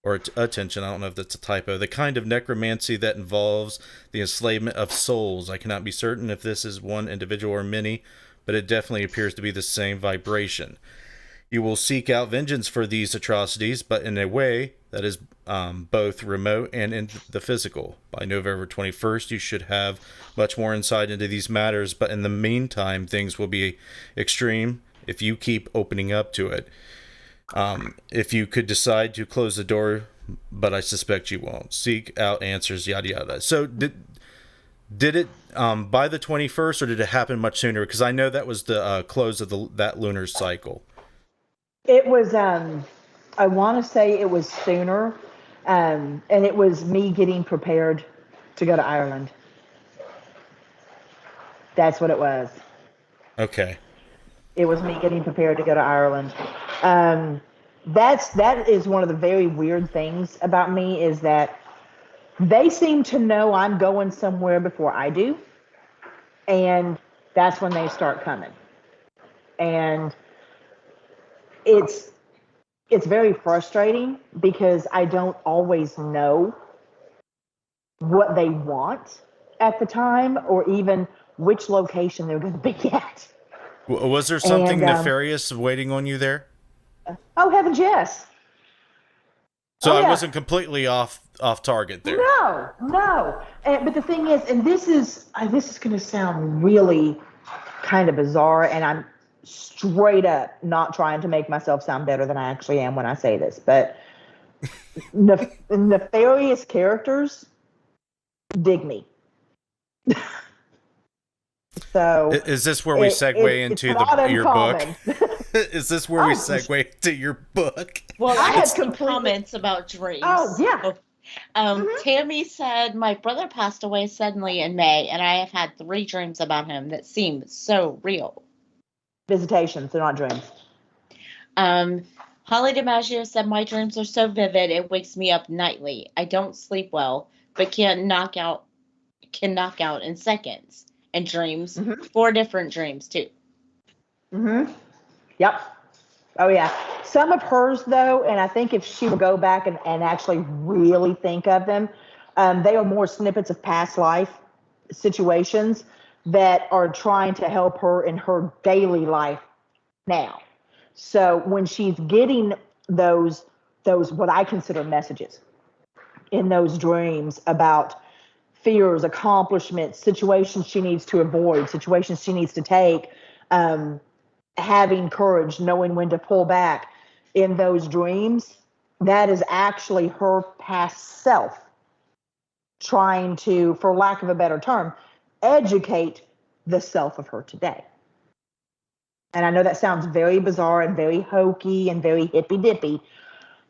S4: I don't know if that's a typo, the kind of necromancy that involves the enslavement of souls. I cannot be certain if this is one individual or many, but it definitely appears to be the same vibration. You will seek out vengeance for these atrocities, but in a way that is both remote and in the physical. By November 21st, you should have much more insight into these matters, but in the meantime, things will be extreme if you keep opening up to it. If you could decide to close the door, but I suspect you won't. Seek out answers, yada yada. So did it by the 21st, or did it happen much sooner? Because I know that was the close of that lunar cycle.
S2: It was, I want to say it was sooner, and it was me getting prepared to go to Ireland. That's what it was.
S4: Okay.
S2: It was me getting prepared to go to Ireland. That is one of the very weird things about me, is that they seem to know I'm going somewhere before I do, and that's when they start coming. And it's very frustrating because I don't always know what they want at the time, or even which location they're going to be at.
S4: Was there something nefarious waiting on you there?
S2: Oh, heavens, yes.
S4: So I wasn't completely off target there.
S2: No. But the thing is, and this is going to sound really kind of bizarre, and I'm straight up not trying to make myself sound better than I actually am when I say this, but nefarious characters dig me. So
S4: is this where we segue into your book? Is this where we segue to your book?
S5: Well, I had some comments about dreams.
S2: Oh, yeah.
S5: Tammy said, my brother passed away suddenly in May, and I have had 3 dreams about him that seem so real.
S2: Visitations, they're not dreams.
S5: Holly DiMaggio said, my dreams are so vivid, it wakes me up nightly. I don't sleep well, but can knock out in seconds. And dreams, 4 different dreams, too.
S2: Yep. Oh, yeah. Some of hers, though, and I think if she would go back and actually really think of them, they are more snippets of past life situations that are trying to help her in her daily life now. So when she's getting those what I consider messages in those dreams about fears, accomplishments, situations she needs to avoid, situations she needs to take, having courage, knowing when to pull back in those dreams, that is actually her past self trying to, for lack of a better term, educate the self of her today. And I know that sounds very bizarre and very hokey and very hippy dippy,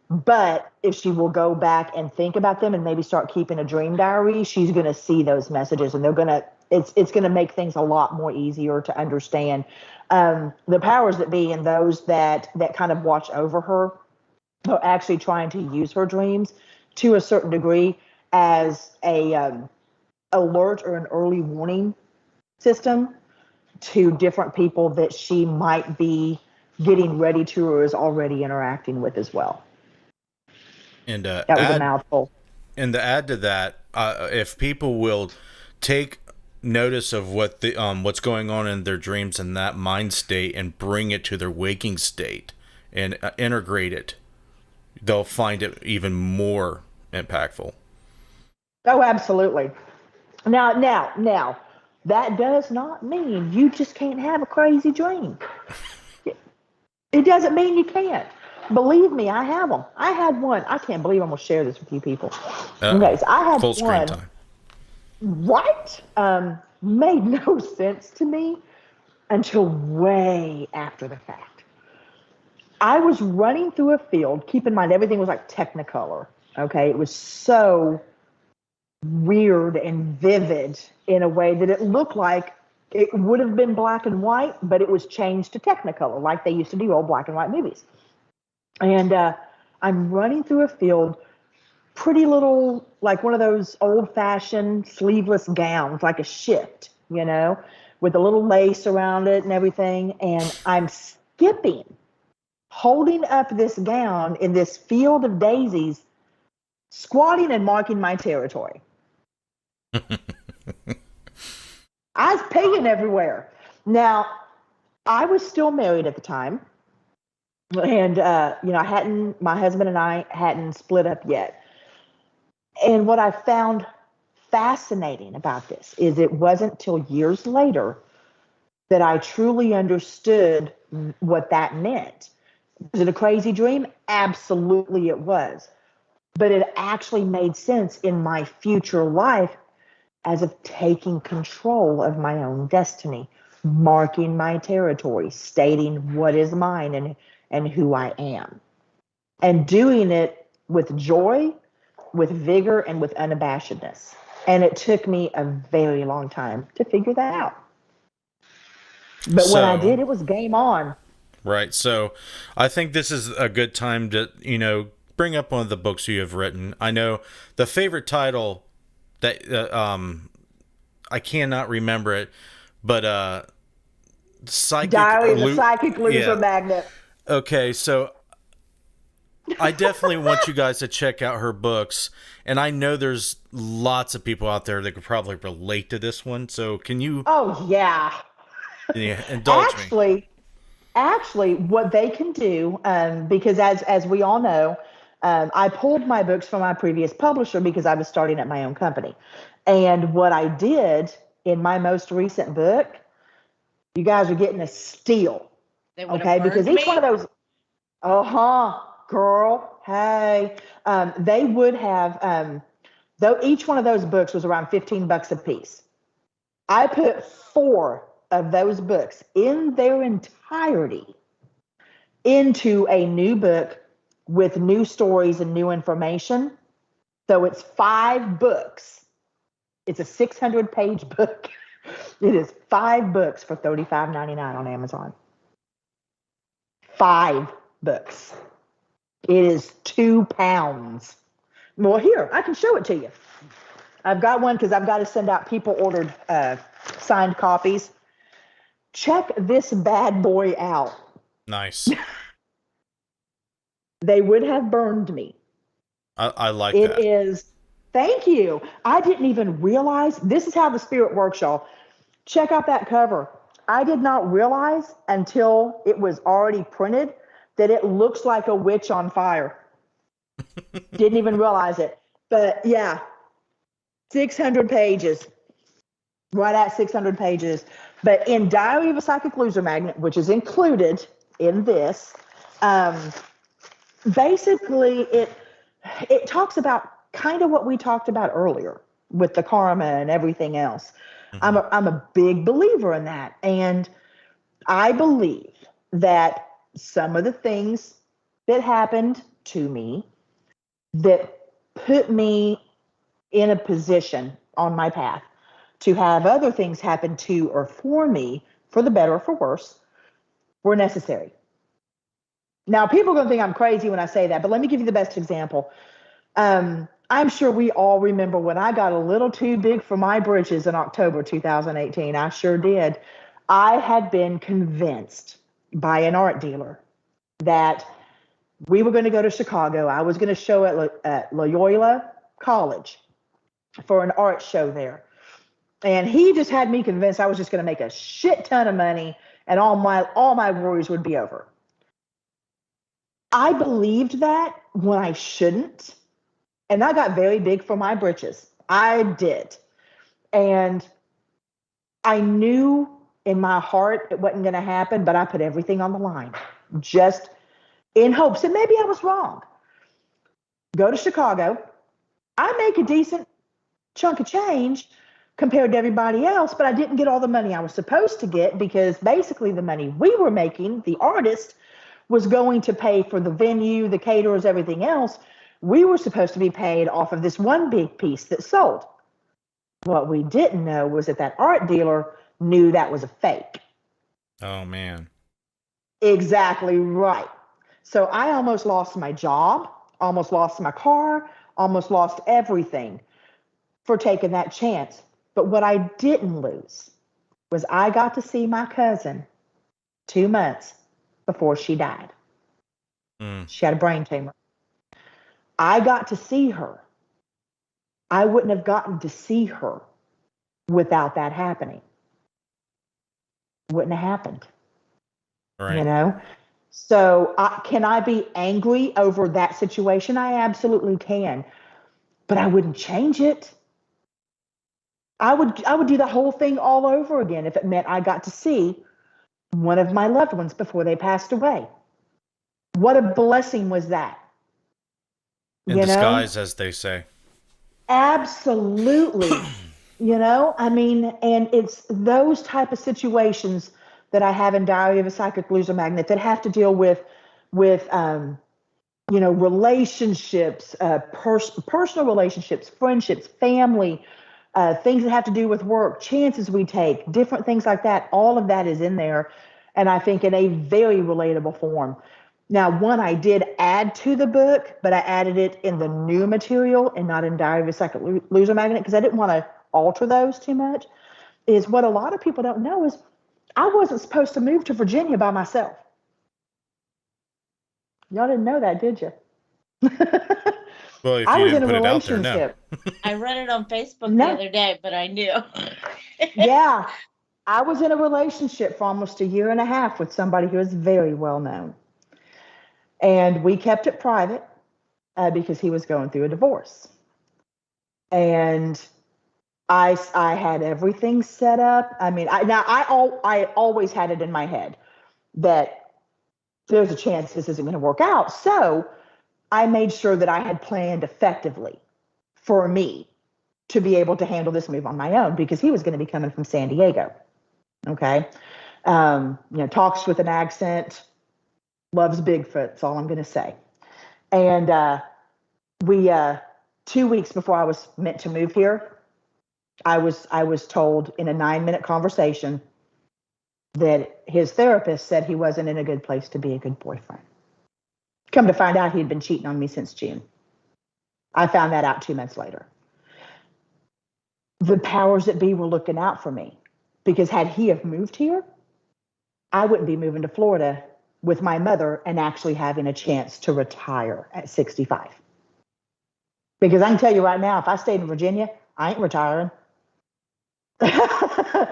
S2: but if she will go back and think about them and maybe start keeping a dream diary, she's going to see those messages, and it's going to make things a lot more easier to understand. The powers that be and those that kind of watch over her are actually trying to use her dreams to a certain degree as a alert or an early warning system to different people that she might be getting ready to or is already interacting with as well.
S4: And
S2: that was a mouthful.
S4: And to add to that, if people will take notice of what the what's going on in their dreams in that mind state and bring it to their waking state and integrate it, they'll find it even more impactful.
S2: Oh, absolutely. Now, that does not mean you just can't have a crazy dream. It doesn't mean you can't. Believe me, I have them. I had one. I can't believe I'm going to share this with you people. Okay, so I had
S4: full
S2: one.
S4: screen time.
S2: What? Made no sense to me until way after the fact. I was running through a field. Keep in mind, everything was like Technicolor. Okay, it was so weird and vivid in a way that it looked like it would have been black and white, but it was changed to Technicolor, like they used to do old black and white movies. And I'm running through a field, pretty little, like one of those old-fashioned sleeveless gowns, like a shift, with a little lace around it and everything. And I'm skipping, holding up this gown in this field of daisies, squatting and marking my territory. I was peeing everywhere. Now, I was still married at the time. And, my husband and I hadn't split up yet. And what I found fascinating about this is it wasn't till years later that I truly understood what that meant. Was it a crazy dream? Absolutely it was. But it actually made sense in my future life as of taking control of my own destiny, marking my territory, stating what is mine and who I am, and doing it with joy, with vigor, and with unabashedness. And it took me a very long time to figure that out. But when I did, it was game on.
S4: Right. So I think this is a good time to, bring up one of the books you have written. I know the favorite title that I cannot remember it, but
S2: Diary of the Psychic Loser Magnet.
S4: Okay, so I definitely want you guys to check out her books, and I know there's lots of people out there that could probably relate to this one. So can you?
S2: Oh yeah.
S4: Yeah, indulge me.
S2: Actually, what they can do, because as we all know, I pulled my books from my previous publisher because I was starting at my own company, and what I did in my most recent book, you guys are getting a steal. Okay, because each one of those, girl, hey, they would have, though each one of those books was around $15 a piece. I put 4 of those books in their entirety into a new book with new stories and new information. So it's 5 books. It's a 600-page book. It is 5 books for $35.99 on Amazon. 5 books. It is £2. Well, here, I can show it to you. I've got one because I've got to send out people ordered signed copies. Check this bad boy out.
S4: Nice.
S2: They would have burned me.
S4: I like that.
S2: It is. Thank you. I didn't even realize. This is how the spirit works, y'all. Check out that cover. I did not realize until it was already printed that it looks like a witch on fire. Didn't even realize it. But yeah, 600 pages. Right at 600 pages. But in Diary of a Psychic Loser Magnet, which is included in this, basically it talks about kind of what we talked about earlier with the karma and everything else. Mm-hmm. I'm a big believer in that. And I believe that some of the things that happened to me that put me in a position on my path to have other things happen to or for me, for the better or for worse, were necessary. Now, people are going to think I'm crazy when I say that, but let me give you the best example. I'm sure we all remember when I got a little too big for my britches in October 2018. I sure did. I had been convinced by an art dealer that we were going to go to Chicago. I was going to show at Loyola College for an art show there. And he just had me convinced I was just going to make a shit ton of money and all my worries would be over. I believed that when I shouldn't. And I got very big for my britches. I did. And I knew in my heart it wasn't going to happen, but I put everything on the line just in hopes, and maybe I was wrong. Go to Chicago. I make a decent chunk of change compared to everybody else, but I didn't get all the money I was supposed to get because basically the money we were making, the artist, was going to pay for the venue, the caterers, everything else. We were supposed to be paid off of this one big piece that sold. What we didn't know was that art dealer knew that was a fake.
S4: Oh, man.
S2: Exactly right. So I almost lost my job, almost lost my car, almost lost everything for taking that chance. But what I didn't lose was I got to see my cousin 2 months before she died. She had a brain tumor. I got to see her. I wouldn't have gotten to see her without that happening. Wouldn't have happened.
S4: Right.
S2: You know? So can I be angry over that situation? I absolutely can. But I wouldn't change it. I would do the whole thing all over again if it meant I got to see one of my loved ones before they passed away. What a blessing was that?
S4: In disguise, as they say.
S2: Absolutely. I mean, and it's those type of situations that I have in Diary of a Psychic Loser Magnet that have to deal with relationships, personal relationships, friendships, family, things that have to do with work, chances we take, different things like that. All of that is in there. And I think in a very relatable form. Now, one I did add to the book, but I added it in the new material and not in Diary of a Psychic Loser Magnet because I didn't want to alter those too much, is what a lot of people don't know is I wasn't supposed to move to Virginia by myself. Y'all didn't know that, did you?
S4: Well, if
S2: I
S4: you
S2: was
S4: didn't
S2: in a
S4: put it out there, no.
S2: relationship.
S5: I read it on Facebook the other day, but I knew.
S2: Yeah. I was in a relationship for almost 1.5 years with somebody who is very well known. And we kept it private because he was going through a divorce. And I had everything set up. I mean, I always had it in my head that there's a chance this isn't going to work out. So I made sure that I had planned effectively for me to be able to handle this move on my own because he was going to be coming from San Diego. Okay. Talks with an accent, loves Bigfoot. That's all I'm going to say. And we 2 weeks before I was meant to move here, I was told in a 9-minute conversation that his therapist said he wasn't in a good place to be a good boyfriend. Come to find out, he'd been cheating on me since June. I found that out 2 months later. The powers that be were looking out for me because had he have moved here, I wouldn't be moving to Florida with my mother and actually having a chance to retire at 65. Because I can tell you right now, if I stayed in Virginia, I ain't retiring. I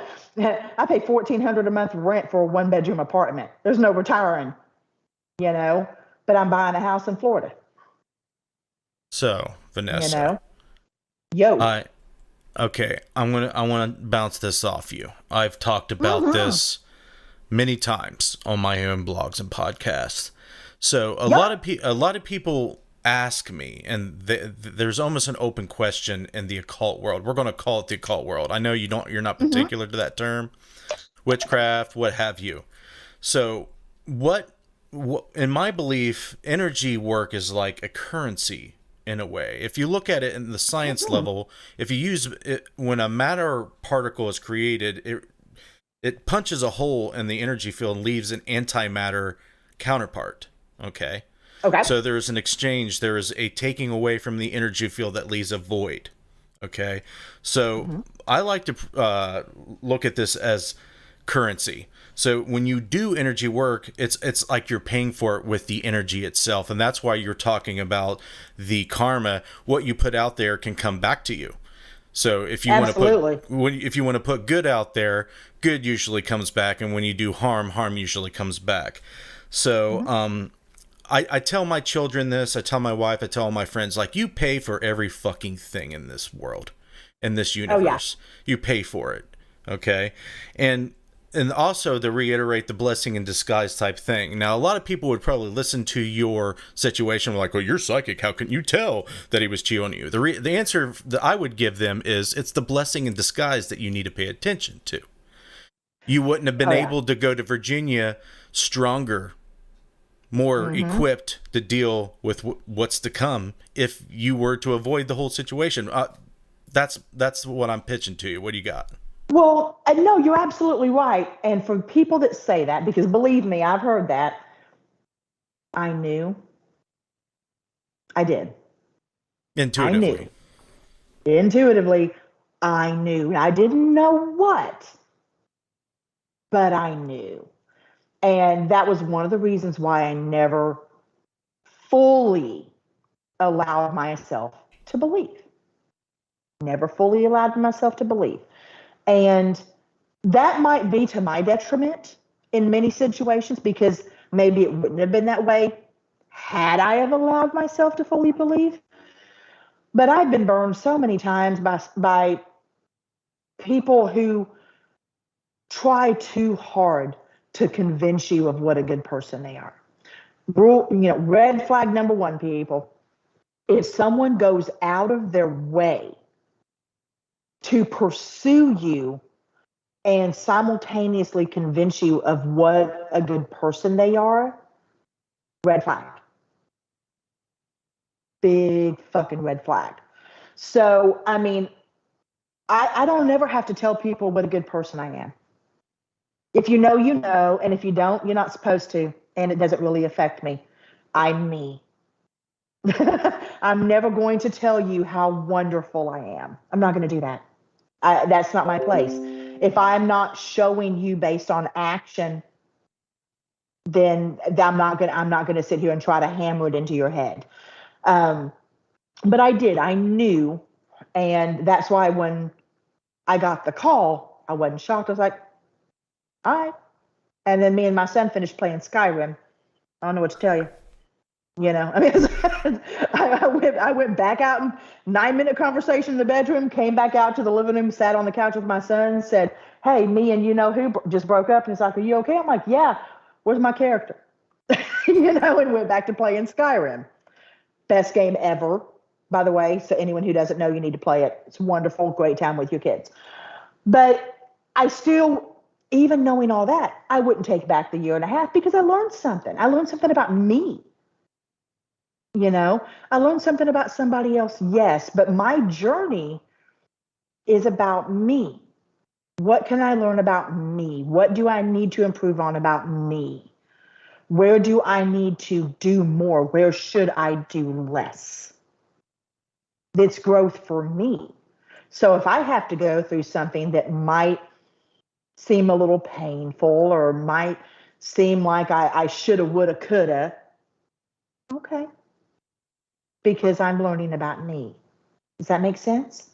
S2: pay $1,400 a month rent for a 1-bedroom apartment. There's no retiring, but I'm buying a house in Florida.
S4: So, Vanessa. Okay, I want to bounce this off you. I've talked about this many times on my own blogs and podcasts. So a lot of people ask me, and there's almost an open question in the occult world. We're going to call it the occult world. I know you're not particular to that term, witchcraft, what have you. So what in my belief, energy work is like a currency in a way. If you look at it in the science level, if you use it when a matter particle is created, it punches a hole in the energy field and leaves an antimatter counterpart. Okay. So there's an exchange. There is a taking away from the energy field that leaves a void. Okay. So I like to look at this as currency. So when you do energy work, it's like you're paying for it with the energy itself. And that's why you're talking about the karma. What you put out there can come back to you. So if you want to put good out there, good usually comes back, and when you do harm, harm usually comes back. So I tell my children this, I tell my wife, I tell all my friends, like, you pay for every fucking thing in this world, in this universe. You pay for it, okay? And also to reiterate the blessing in disguise type thing. Now, a lot of people would probably listen to your situation like, well, you're psychic. How can you tell that he was cheating on you? The answer that I would give them is it's the blessing in disguise that you need to pay attention to. You wouldn't have been able to go to Virginia stronger, more equipped to deal with what's to come if you were to avoid the whole situation. That's what I'm pitching to you. What do you got?
S2: Well, no, you're absolutely right. And for people that say that, because believe me, I've heard that, I knew. I did.
S4: Intuitively.
S2: I knew. Intuitively, I knew. I didn't know what, but I knew. And that was one of the reasons why I never fully allowed myself to believe. Never fully allowed myself to believe. And that might be to my detriment in many situations, because maybe it wouldn't have been that way had I have allowed myself to fully believe. But I've been burned so many times by people who try too hard to convince you of what a good person they are. Red flag number one, people. If someone goes out of their way to pursue you and simultaneously convince you of what a good person they are, red flag. Big fucking red flag. So, I mean, I don't ever have to tell people what a good person I am. If you know, you know, and if you don't, you're not supposed to, and it doesn't really affect me. I'm me. I'm never going to tell you how wonderful I am. I'm not going to do that. That's not my place. If I'm not showing you based on action, then I'm not going to sit here and try to hammer it into your head. But I knew, and that's why when I got the call, I wasn't shocked. I was like, all right. And then me and my son finished playing Skyrim. I don't know what to tell you. I mean, I went back out, and 9-minute conversation in the bedroom, came back out to the living room, sat on the couch with my son, said, hey, me and who just broke up. And he's like, are you okay? I'm like, yeah, where's my character? And went back to playing Skyrim. Best game ever, by the way. So anyone who doesn't know, you need to play it. It's wonderful, great time with your kids. But I still, even knowing all that, I wouldn't take back the 1.5 years because I learned something. I learned something about me. I learned something about somebody else, yes, but my journey is about me. What can I learn about me? What do I need to improve on about me? Where do I need to do more? Where should I do less? It's growth for me. So if I have to go through something that might seem a little painful or might seem like I shoulda, woulda, coulda, okay. Because I'm learning about me. Does that make sense?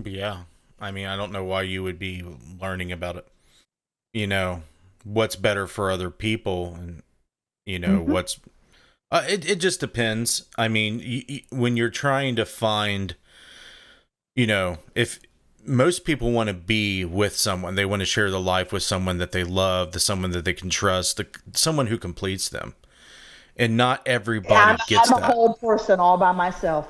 S4: Yeah. I mean, I don't know why you would be learning about it. What's better for other people, and, what's... It just depends. I mean, when you're trying to find, if most people want to be with someone, they want to share the life with someone that they love, someone that they can trust, someone who completes them. And not everybody gets that.
S2: I'm a whole person all by myself.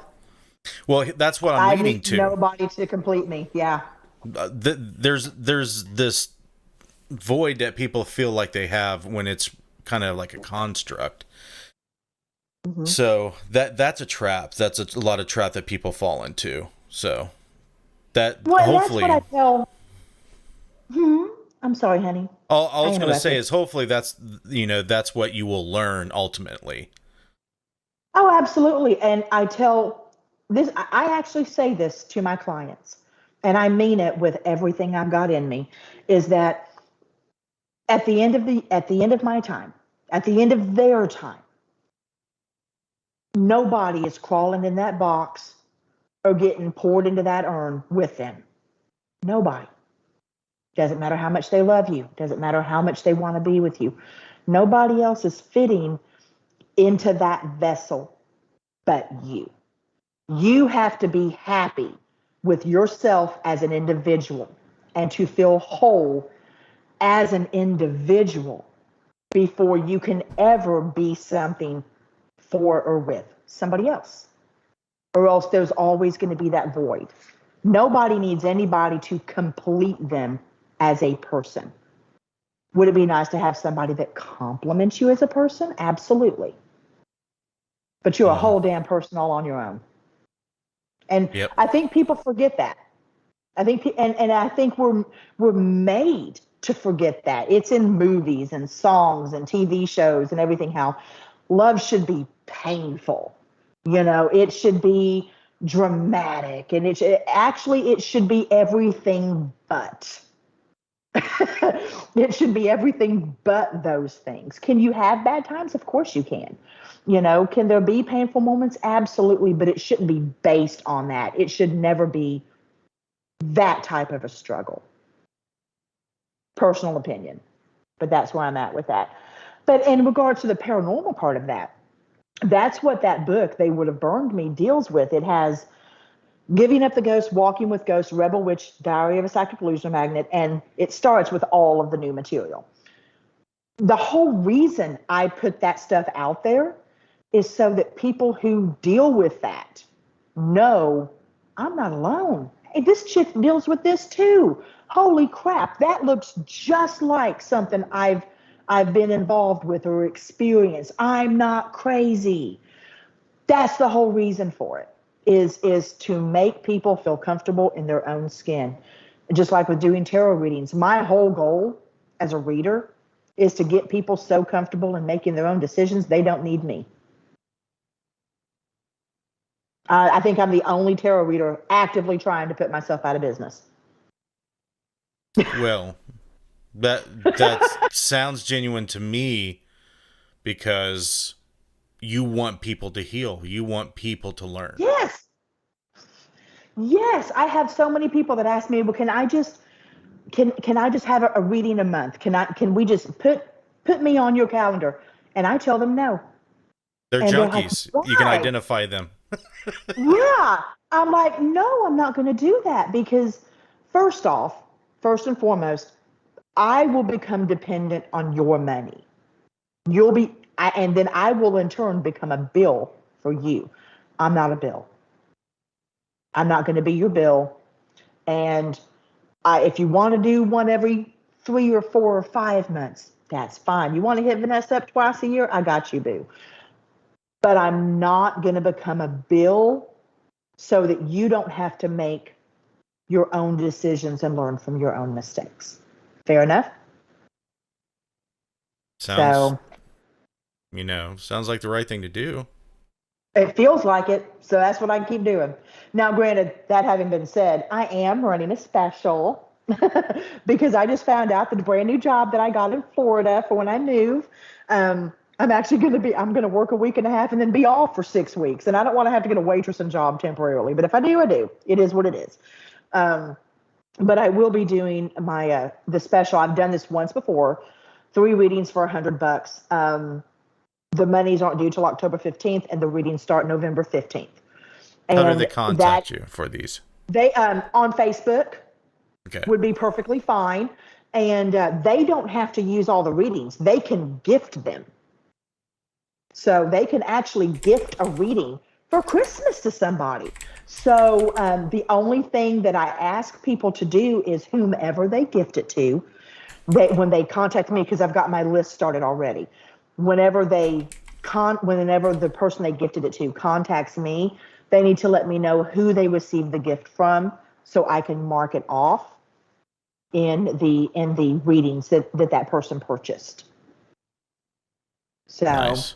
S4: Well, that's what I'm leading to.
S2: Nobody to complete me. Yeah.
S4: There's this void that people feel like they have when it's kind of like a construct.
S2: Mhm.
S4: So that's a trap. That's a lot of trap that people fall into. So that
S2: Well, and
S4: hopefully,
S2: that's what I tell. I'm sorry, honey.
S4: all I
S2: I
S4: was going to say
S2: interrupted.
S4: is hopefully that's what you will learn ultimately.
S2: Oh, absolutely. And I tell this, I actually say this to my clients, and I mean it with everything I've got in me, is that at the end of my time, at the end of their time, nobody is crawling in that box or getting poured into that urn with them. Nobody. Doesn't matter how much they love you, doesn't matter how much they want to be with you. Nobody else is fitting into that vessel but you. You have to be happy with yourself as an individual and to feel whole as an individual before you can ever be something for or with somebody else. Or else there's always going to be that void. Nobody needs anybody to complete them as a person. Would it be nice to have somebody that compliments you as a person? Absolutely. But you're a whole damn person all on your own. And
S4: Yep.
S2: I think people forget that. I think, and I think we're made to forget that. It's in movies and songs and TV shows and everything. How love should be painful, it should be dramatic, and it should be everything but. It should be everything but those things. Can you have bad times? Of course you can. Can there be painful moments? Absolutely, but it shouldn't be based on that. It should never be that type of a struggle. Personal opinion, but that's where I'm at with that. But in regards to the paranormal part of that, that's what that book, They Would Have Burned Me, deals with. It has Giving Up the Ghost, Walking with Ghosts, Rebel Witch, Diary of a Psychic Illusion Magnet, and it starts with all of the new material. The whole reason I put that stuff out there is so that people who deal with that know I'm not alone. Hey, this chick deals with this too. Holy crap, that looks just like something I've been involved with or experienced. I'm not crazy. That's the whole reason for it, is to make people feel comfortable in their own skin. Just like with doing tarot readings, my whole goal as a reader is to get people so comfortable in making their own decisions they don't need me. I think I'm the only tarot reader actively trying to put myself out of business.
S4: Well, that sounds genuine to me, because you want people to heal. You want people to learn.
S2: Yes. Yes. I have so many people that ask me, well, can I just have a reading a month? Can we just put me on your calendar? And I tell them no.
S4: They're
S2: And they're like,
S4: junkies.
S2: why?
S4: You can identify them.
S2: Yeah. I'm like, no, I'm not going to do that, because first and foremost, I will become dependent on your money. And then I will in turn become a bill for you. I'm not a bill. I'm not going to be your bill. And if you want to do one every 3 or 4 or 5 months, that's fine. You want to hit Vanessa up twice a year? I got you, boo. But I'm not going to become a bill so that you don't have to make your own decisions and learn from your own mistakes. Fair enough?
S4: Sounds
S2: So
S4: like the right thing to do.
S2: it feels like it, so that's what I keep doing. Now, granted, that having been said, I am running a special because I just found out that the brand new job that I got in Florida for when I move, I'm going to work a week and a half and then be off for 6 weeks. And I don't want to have to get a waitressing job temporarily, but if I do, I do. It is what it is. But I will be doing my the special. I've done this once before, 3 readings for $100. The monies aren't due till October 15th, and the readings start November 15th. And
S4: How do they contact you for these?
S2: They on Facebook
S4: Okay.
S2: would be perfectly fine, and they don't have to use all the readings. They can gift them, so they can actually gift a reading for Christmas to somebody. So the only thing that I ask people to do is whomever they gift it to when they contact me, because I've got my list started already. Whenever whenever the person they gifted it to contacts me, they need to let me know who they received the gift from, so I can mark it off in the readings that person purchased. So
S4: Nice.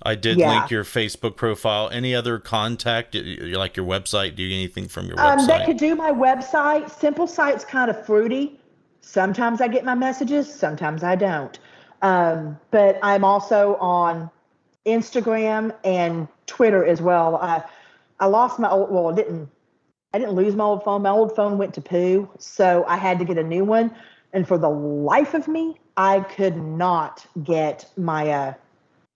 S4: I did
S2: yeah.
S4: link your Facebook profile. Any other contact, like your website? Do anything from your
S2: They
S4: website?
S2: could do my website. Simple Site's kind of fruity. Sometimes I get my messages, sometimes I don't. But I'm also on Instagram and Twitter as well. I lost my old, well, I didn't lose my old phone. My old phone went to poo, so I had to get a new one. And for the life of me, I could not get my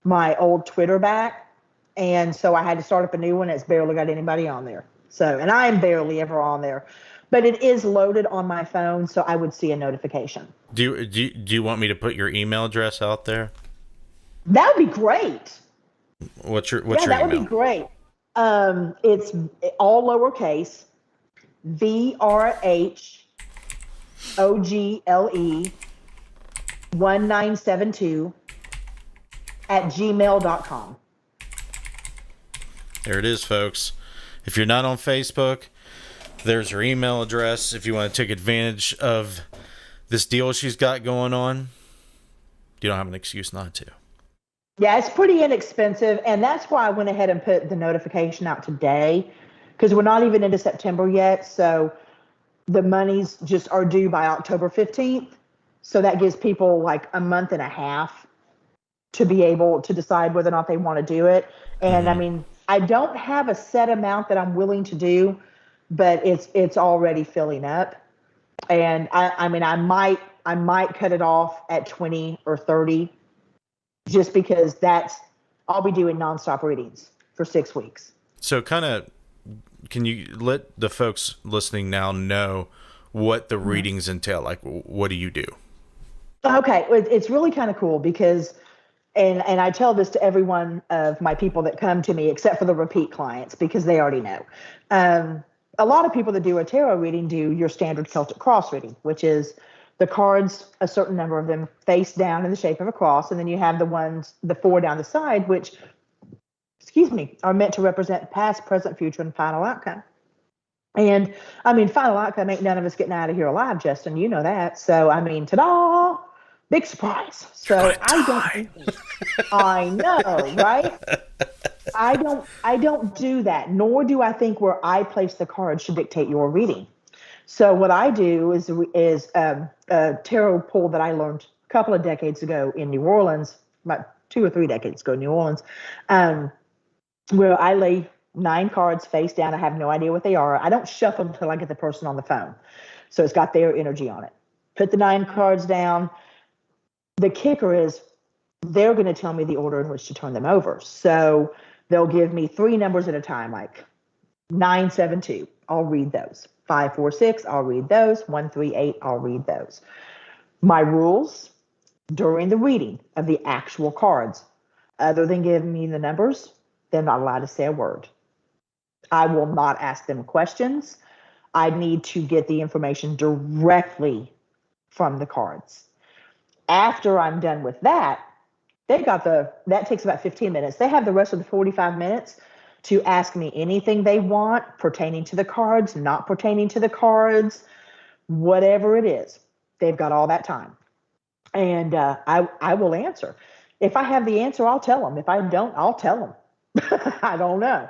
S2: my old Twitter back. And so I had to start up a new one. It's barely got anybody on there. So, and I am barely ever on there, but it is loaded on my phone, so I would see a notification.
S4: Do you want me to put your email address out there?
S2: That would be great.
S4: What's your
S2: That
S4: email?
S2: would be great. It's all lowercase, VRHOGLE1972 @gmail.com.
S4: There it is, folks. If you're not on Facebook, there's her email address. If you want to take advantage of this deal she's got going on, you don't have an excuse not to.
S2: Yeah, it's pretty inexpensive, and that's why I went ahead and put the notification out today, because we're not even into September yet, so the monies just are due by October 15th, so that gives people like a month and a half to be able to decide whether or not they want to do it. And I mean, I don't have a set amount that I'm willing to do, but it's already filling up. And I mean, I might cut it off at 20 or 30, just because I'll be doing nonstop readings for 6 weeks.
S4: So can you let the folks listening now know what the readings entail? Like, what do you do?
S2: Okay, it's really kind of cool because, and I tell this to every one of my people that come to me, except for the repeat clients, because they already know. A lot of people that do a tarot reading do your standard Celtic cross reading, which is the cards, a certain number of them, face down in the shape of a cross, and then you have the 4 down the side, which, are meant to represent past, present, future, and final outcome. And I mean, final outcome ain't none of us getting out of here alive, Justin. You know that. So I mean, ta-da! Big surprise. So I know, right? I don't do that, nor do I think where I place the cards should dictate your reading. So what I do is a tarot pull that I learned a couple of decades ago in New Orleans, about 2 or 3 decades ago in New Orleans, where I lay 9 cards face down. I have no idea what they are. I don't shuffle them until I get the person on the phone. So it's got their energy on it. Put the 9 cards down. The kicker is they're going to tell me the order in which to turn them over. So they'll give me 3 numbers at a time, like 972. I'll read those. 546. I'll read those. 138. I'll read those. My rules during the reading of the actual cards, other than giving me the numbers, they're not allowed to say a word. I will not ask them questions. I need to get the information directly from the cards. After I'm done with that, that takes about 15 minutes. They have the rest of the 45 minutes to ask me anything they want pertaining to the cards, not pertaining to the cards, whatever it is. They've got all that time. And I will answer. If I have the answer, I'll tell them. If I don't, I'll tell them. I don't know.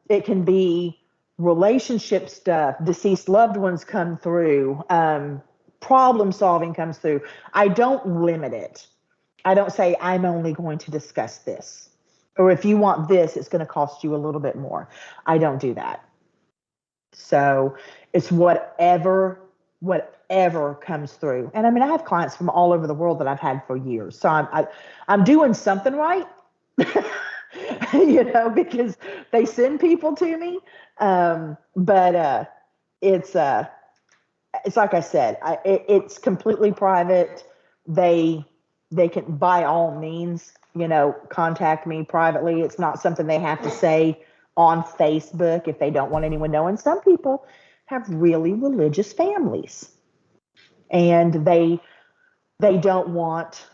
S2: It can be relationship stuff, deceased loved ones come through, problem solving comes through. I don't limit it. I don't say I'm only going to discuss this, or if you want this, it's going to cost you a little bit more. I don't do that. So it's whatever comes through. And I mean, I have clients from all over the world that I've had for years. So I'm doing something right, because they send people to me. But it's like I said, it's completely private. They can, by all means, contact me privately. It's not something they have to say on Facebook if they don't want anyone knowing. Some people have really religious families. and they don't want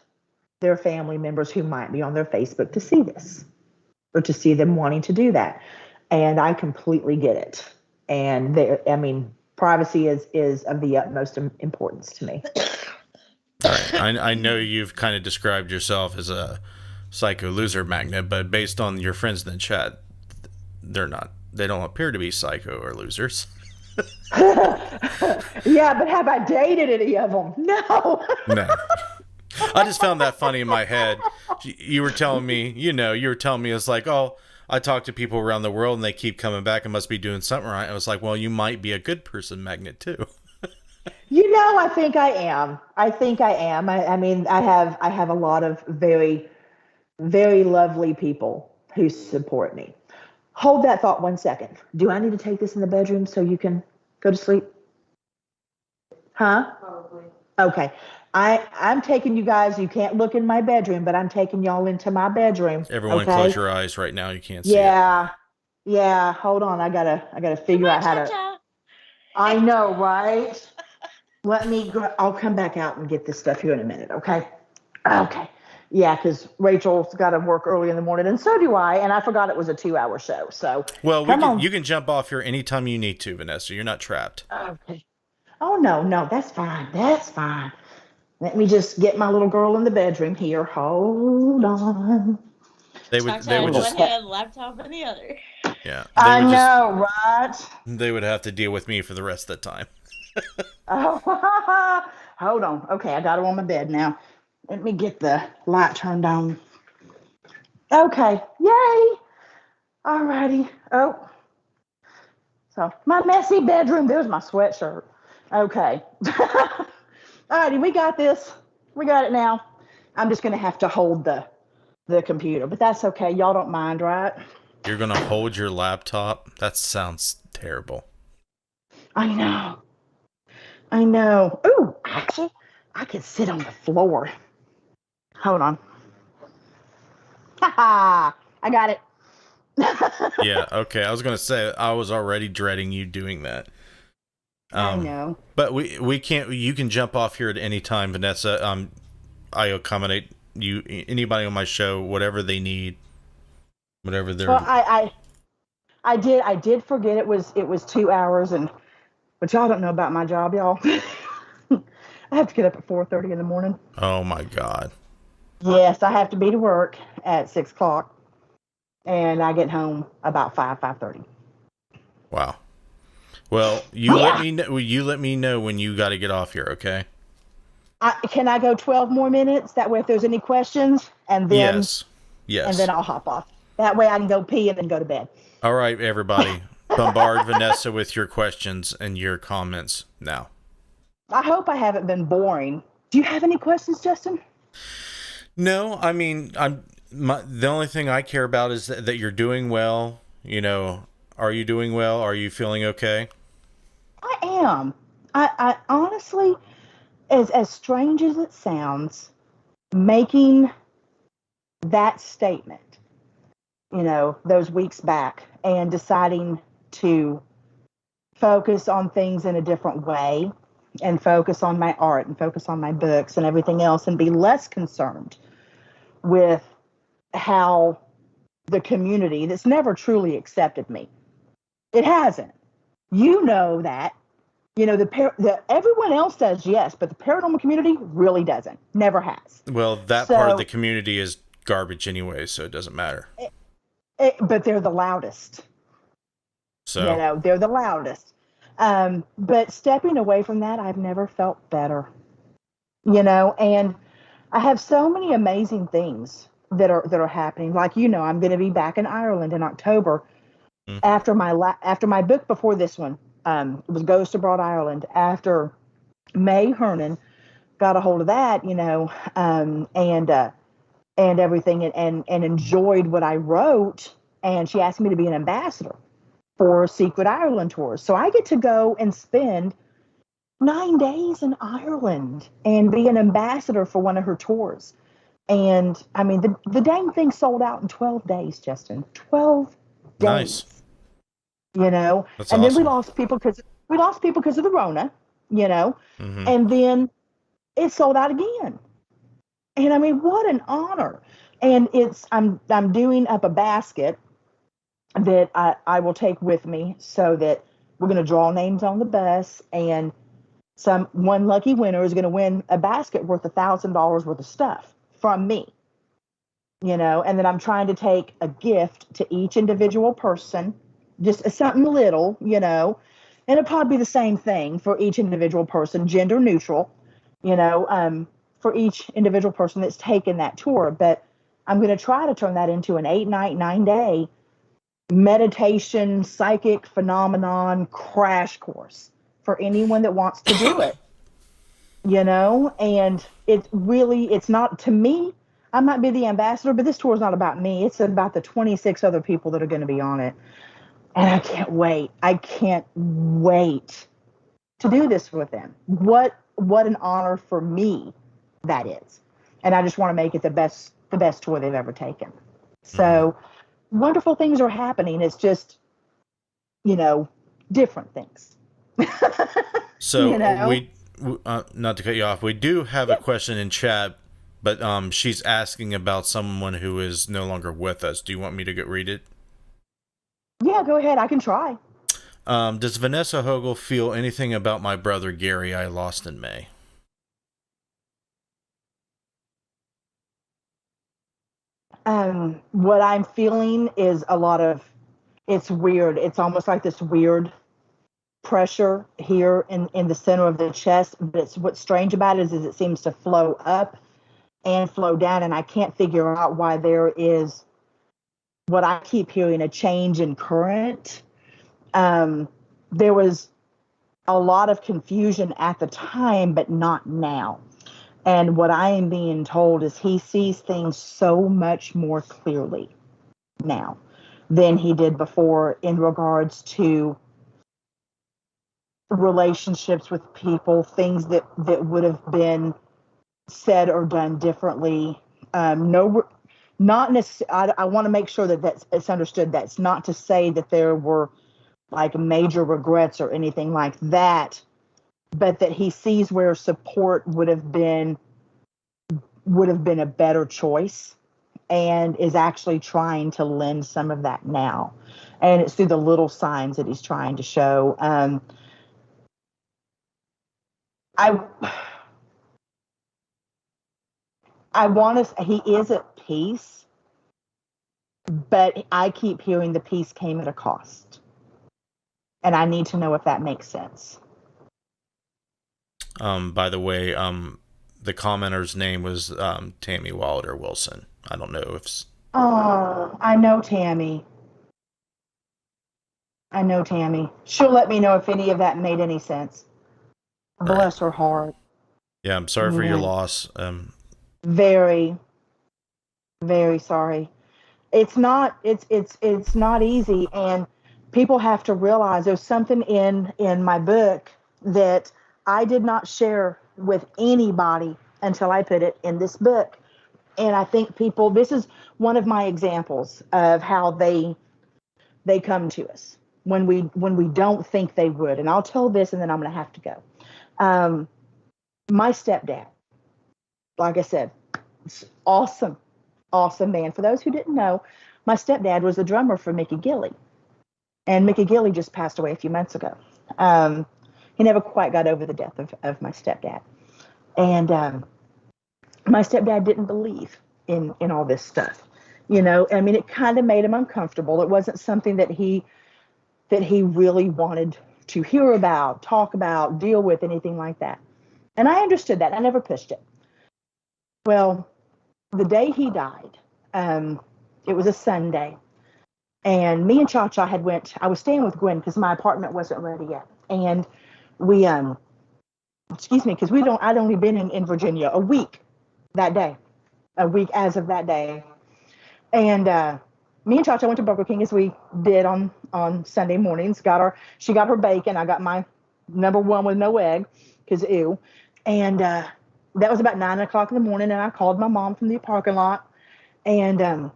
S2: their family members who might be on their Facebook to see this or to see them wanting to do that. And I completely get it. And privacy is of the utmost importance to me.
S4: All right. I know you've kind of described yourself as a psycho loser magnet, but based on your friends in the chat, they're not. They don't appear to be psycho or losers.
S2: Yeah, but have I dated any of them? No.
S4: No. I just found that funny in my head. You were telling me, it's like, oh, I talk to people around the world and they keep coming back and must be doing something right. I was like, well, you might be a good person magnet too.
S2: I think I am. I have a lot of very, very lovely people who support me. Hold that thought 1 second. Do I need to take this in the bedroom so you can go to sleep? Huh?
S5: Probably.
S2: Okay. I'm taking you guys. You can't look in my bedroom, but I'm taking y'all into my bedroom.
S4: Everyone,
S2: okay?
S4: close your eyes right now. You can't see it.
S2: Yeah. Hold on. I gotta figure out how to. I know, right? I'll come back out and get this stuff here in a minute. Okay. Okay. Yeah, because Rachel's got to work early in the morning, and so do I. And I forgot it was a 2-hour show. So
S4: you can jump off here anytime you need to, Vanessa. You're not trapped.
S2: Okay. Oh no, that's fine. That's fine. Let me just get my little girl in the bedroom here. Hold on.
S4: They would just
S5: one hand, laptop in the other.
S4: Yeah.
S2: I know, right?
S4: They would have to deal with me for the rest of the time.
S2: Oh, hold on. Okay, I got her on my bed now. Let me get the light turned on. Okay, yay! Alrighty. Oh, so my messy bedroom. There's my sweatshirt. Okay. Alrighty, we got this. We got it now. I'm just gonna have to hold the computer, but that's okay. Y'all don't mind, right?
S4: You're gonna hold your laptop? That sounds terrible.
S2: I know. Ooh, actually, I could sit on the floor. Hold on. Ha! I got it.
S4: Yeah, okay. I was going to say, I was already dreading you doing that.
S2: I know.
S4: But we can't, you can jump off here at any time, Vanessa. I accommodate you, anybody on my show, whatever they need, whatever they're...
S2: Well, I did forget it was 2 hours, but y'all don't know about my job, y'all. I have to get up at 4:30 in the morning.
S4: Oh my God.
S2: Yes, I have to be to work at 6 o'clock, and I get home about 5:30.
S4: Wow. Well, let me know. You let me know when you got to get off here, okay?
S2: Can I go 12 more minutes? That way, if there's any questions, and then
S4: yes,
S2: and then I'll hop off. That way, I can go pee and then go to bed.
S4: All right, everybody, bombard Vanessa with your questions and your comments now.
S2: I hope I haven't been boring. Do you have any questions, Justin?
S4: No, I mean, the only thing I care about is that you're doing well. Are you doing well? Are you feeling okay?
S2: I am. I honestly, as strange as it sounds, making that statement, those weeks back, and deciding to focus on things in a different way, and focus on my art and focus on my books and everything else, and be less concerned with how the community that's never truly accepted me. It hasn't. You know that. Everyone else does, yes, but the paranormal community really doesn't. Never has.
S4: Well, that part of the community is garbage anyway, so it doesn't matter.
S2: But they're the loudest.
S4: So
S2: they're the loudest. But stepping away from that, I've never felt better. And I have so many amazing things that are happening. Like, I'm going to be back in Ireland in October after my book before this one. It was Ghost Abroad Ireland. After May Hernan got a hold of that, and everything, and enjoyed what I wrote, and she asked me to be an ambassador for Secret Ireland tours. So I get to go and spend 9 days in Ireland and be an ambassador for one of her tours. And I mean, the dang thing sold out in 12 days, Justin. 12 days.
S4: Nice.
S2: That's
S4: and
S2: awesome.
S4: Then
S2: we lost people because of the Rona, you know,
S4: Mm-hmm.
S2: and then it sold out again. And I mean, what an honor. And I'm doing up a basket that I will take with me so that we're going to draw names on the bus, and one lucky winner is going to win a basket worth $1,000 worth of stuff from me, you know. And then I'm trying to take a gift to each individual person, just something little, you know, and it'll probably be the same thing for each individual person, gender neutral, you know, for each individual person that's taken that tour. But I'm going to try to turn that into an 8-night, 9-day meditation, psychic phenomenon crash course for anyone that wants to do it, you know. And it's not, to me, I might be the ambassador, but this tour is not about me. It's about the 26 other people that are going to be on it. And I can't wait. I can't wait to do this with them. What an honor for me that is. And I just want to make it the best tour they've ever taken. So wonderful things are happening. It's just, you know, different things.
S4: So
S2: you know?
S4: we not to cut you off, we do have a question in chat, but she's asking about someone who is no longer with us. Do you want me to read it?
S2: Yeah, go ahead. I can try.
S4: Does Vanessa Hogle feel anything about my brother Gary I lost in May?
S2: What I'm feeling is it's weird. It's almost like this weird pressure here in the center of the chest. But what's strange about it is it seems to flow up and flow down, and I can't figure out why there is what I keep hearing, a change in current. There was a lot of confusion at the time, but not now. And what I am being told is he sees things so much more clearly now than he did before in regards to relationships with people, things that would have been said or done differently. Not necessarily. I want to make sure that it's understood. That's not to say that there were like major regrets or anything like that, but that he sees where support would have been a better choice, and is actually trying to lend some of that now. And it's through the little signs that he's trying to show. He is at peace, but I keep hearing the peace came at a cost. And I need to know if that makes sense.
S4: By the way, the commenter's name was Tammy Wilder Wilson. I don't know if...
S2: Oh, I know Tammy. She'll let me know if any of that made any sense. Bless her heart.
S4: Yeah, I'm sorry for your loss.
S2: Very, very sorry. It's not easy, and people have to realize there's something in my book that I did not share with anybody until I put it in this book. And I think this is one of my examples of how they come to us when we don't think they would. And I'll tell this, and then I'm going to have to go. My stepdad, like I said, awesome man. For those who didn't know, my stepdad was the drummer for Mickey Gilley. And Mickey Gilley just passed away a few months ago. He never quite got over the death of my stepdad. And my stepdad didn't believe in all this stuff. You know, I mean, it kind of made him uncomfortable. It wasn't something that he really wanted to hear about, talk about, deal with, anything like that. And I understood that. I never pushed it. Well, the day he died, it was a Sunday. And me and Cha-Cha I was staying with Gwen because my apartment wasn't ready yet. And we, because I'd only been in Virginia a week as of that day. And me and Cha-Cha went to Burger King as we did on Sunday mornings. She got her bacon. I got my number one with no egg because ew. And that was about 9 o'clock in the morning. And I called my mom from the parking lot. And,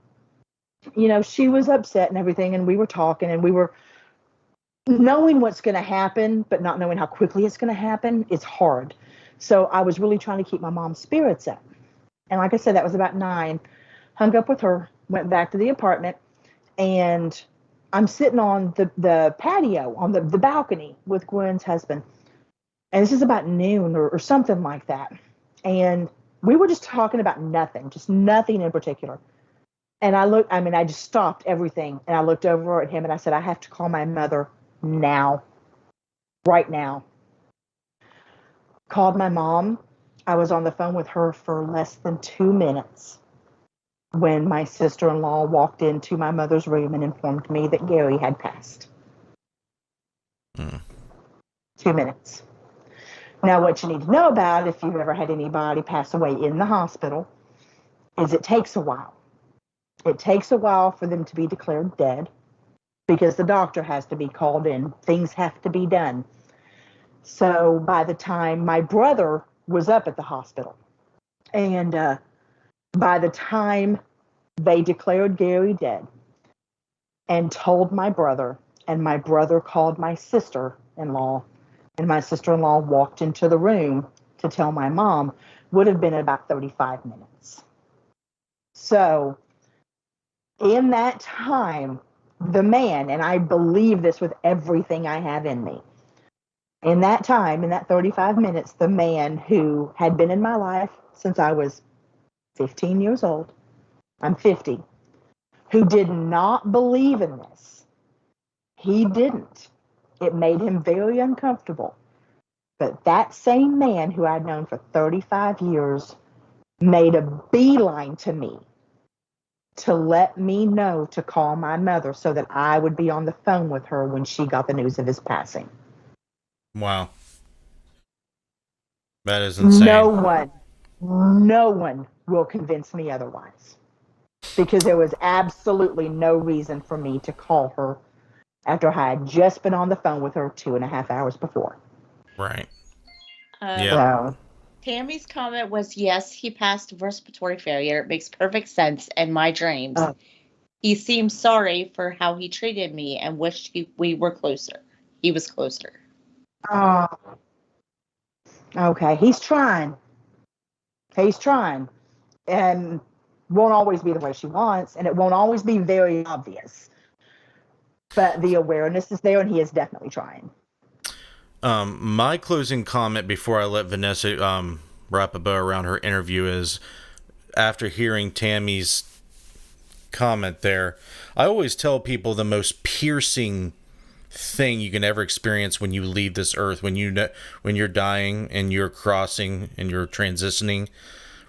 S2: you know, she was upset and everything. And we were talking, and we were knowing what's going to happen, but not knowing how quickly it's going to happen is hard. So I was really trying to keep my mom's spirits up. And like I said, that was about 9. Hung up with her, went back to the apartment, and I'm sitting on the patio, on the balcony with Gwen's husband. And this is about noon or something like that. And we were just talking about nothing, just nothing in particular. And I just stopped everything. And I looked over at him and I said, I have to call my mother now, right now. Called my mom. I was on the phone with her for less than 2 minutes when my sister-in-law walked into my mother's room and informed me that Gary had passed. 2 minutes. Now, what you need to know about, if you've ever had anybody pass away in the hospital, is it takes a while. It takes a while for them to be declared dead because the doctor has to be called in. Things have to be done. So by the time my brother was up at the hospital, and by the time they declared Gary dead and told my brother, and my brother called my sister-in-law, and my sister-in-law walked into the room to tell my mom, would have been about 35 minutes. So in that time, the man, and I believe this with everything I have in me, in that time, in that 35 minutes, the man who had been in my life since I was 15 years old, I'm 50, who did not believe in this, he didn't. It made him very uncomfortable. But that same man who I'd known for 35 years made a beeline to me to let me know to call my mother so that I would be on the phone with her when she got the news of his passing.
S4: Wow. That is insane.
S2: No one will convince me otherwise. Because there was absolutely no reason for me to call her after I had just been on the phone with her 2.5 hours before.
S4: Right.
S2: Yeah. So,
S5: Tammy's comment was, yes, he passed of respiratory failure. It makes perfect sense in my dreams. He seemed sorry for how he treated me and wished we were closer. He was closer.
S2: Okay, he's trying. And won't always be the way she wants, and it won't always be very obvious. But the awareness is there, and he is definitely trying.
S4: My closing comment before I let Vanessa wrap a bow around her interview is, after hearing Tammy's comment there, I always tell people the most piercing thing you can ever experience when you leave this earth, when you're dying and you're crossing and you're transitioning,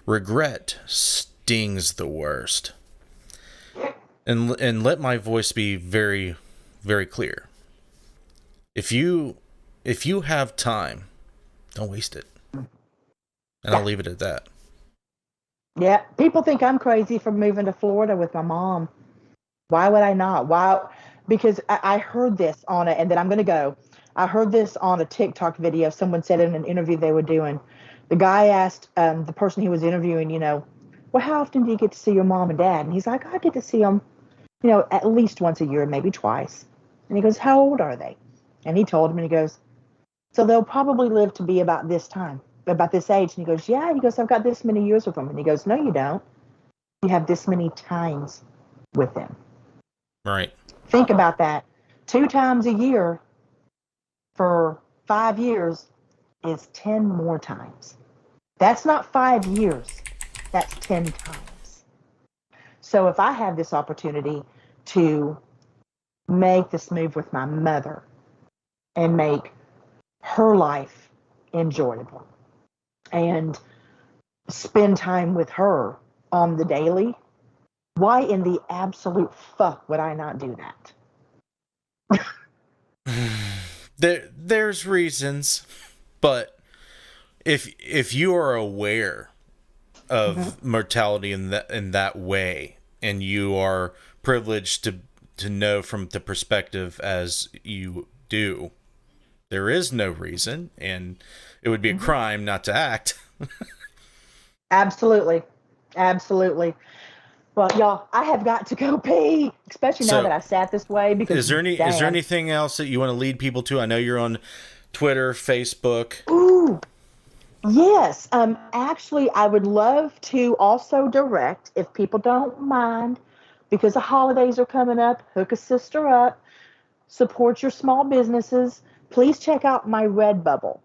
S4: regret stings the worst. And let my voice be very, very clear. If you have time, don't waste it. And I'll leave it at that.
S2: Yeah, people think I'm crazy for moving to Florida with my mom. Why would I not? Why? Because I heard this on and then I'm going to go. I heard this on a TikTok video. Someone said in an interview they were doing. The guy asked the person he was interviewing, well, how often do you get to see your mom and dad? And he's like, I get to see them, at least once a year, maybe twice. And he goes, how old are they? And he told him, and he goes, so they'll probably live to be about this time, about this age. And he goes, yeah. He goes, I've got this many years with them. And he goes, no, you don't. You have this many times with them.
S4: Right.
S2: Think about that. 2 times a year for 5 years is 10 more times. That's not 5 years. That's 10 times. So if I have this opportunity to make this move with my mother and make her life enjoyable and spend time with her on the daily, why in the absolute fuck would I not do that?
S4: There's reasons, but if you are aware of mortality in that way, and you are privileged to know from the perspective as you do, there is no reason, and it would be a crime not to act.
S2: Absolutely. Well, y'all, I have got to go pee, especially now
S4: So,
S2: that I sat this way. Because
S4: is there anything else that you want to lead people to? I know you're on Twitter, Facebook.
S2: Ooh, yes. Actually, I would love to also direct, if people don't mind, because the holidays are coming up. Hook a sister up. Support your small businesses. Please check out my Redbubble.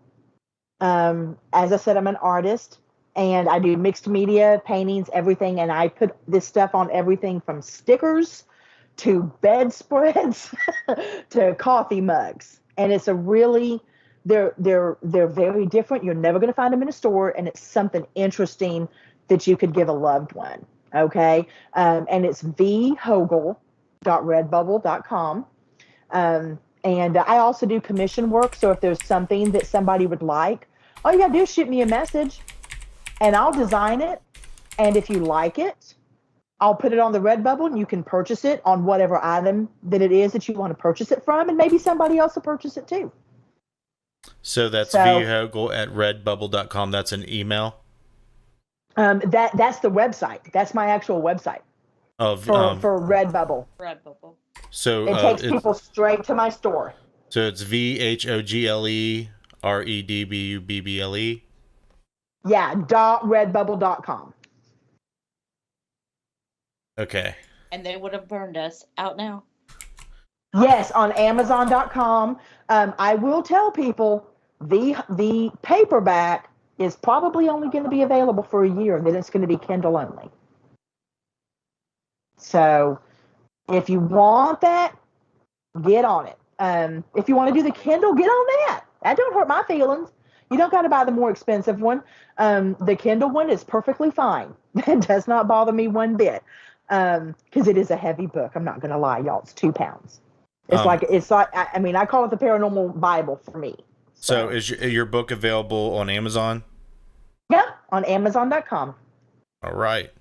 S2: As I said, I'm an artist and I do mixed media, paintings, everything. And I put this stuff on everything from stickers to bedspreads to coffee mugs. And it's a really, they're very different. You're never going to find them in a store. And it's something interesting that you could give a loved one. Okay. And it's vhogle.redbubble.com. And I also do commission work. So if there's something that somebody would like, all you gotta do is shoot me a message and I'll design it. And if you like it, I'll put it on the Redbubble and you can purchase it on whatever item that it is that you want to purchase it from. And maybe somebody else will purchase it too.
S4: So that's vhogle@redbubble.com. That's an email.
S2: That's the website. That's my actual website
S4: Of
S2: for Redbubble.
S5: Redbubble.
S4: So
S2: It takes people straight to my store.
S4: So it's VHOGLEREDBUBBLE.
S2: Yeah, .redbubble.com.
S4: Okay.
S5: And they would have burned us out now.
S2: Yes, on Amazon.com. I will tell people the paperback is probably only going to be available for a year. Then it's going to be Kindle only. So if you want that, get on it. If you want to do the Kindle, get on that. That don't hurt my feelings. You don't got to buy the more expensive one. The Kindle one is perfectly fine. It does not bother me one bit. Because it is a heavy book. I'm not going to lie, y'all. It's 2 pounds. It's like I mean, I call it the paranormal Bible for me.
S4: So is your book available on Amazon?
S2: Yeah, on Amazon.com.
S4: All right.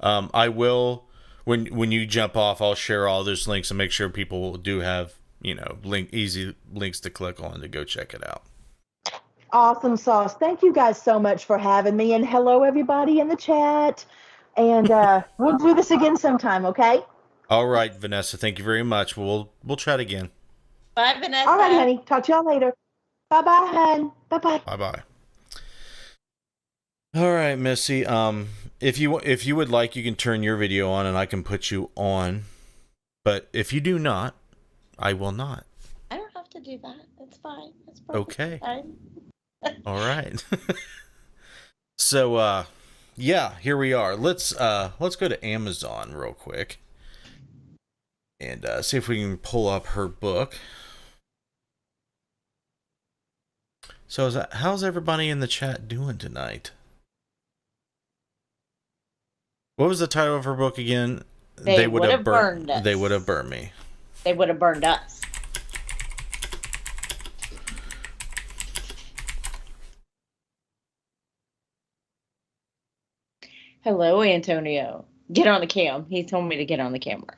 S4: I will, when you jump off, I'll share all those links and make sure people do have, easy links to click on to go check it out.
S2: Awesome sauce. Thank you guys so much for having me. And hello, everybody in the chat. And we'll do this again sometime, okay?
S4: All right, Vanessa. Thank you very much. We'll chat again.
S5: Bye, Vanessa.
S2: All right, honey. Talk to y'all later. Bye-bye, hon. Bye-bye.
S4: Bye-bye. All right, Missy. If you would like, you can turn your video on and I can put you on. But if you do not, I will not.
S5: I don't have to do that. It's fine. It's perfectly fine.
S4: All right. So, yeah, here we are. Let's go to Amazon real quick and see if we can pull up her book. So, how's everybody in the chat doing tonight? What was the title of her book again?
S5: They would have burned us.
S4: They would have burned me.
S5: They would have burned us. Hello, Antonio. Get on the cam. He told me to get on the camera.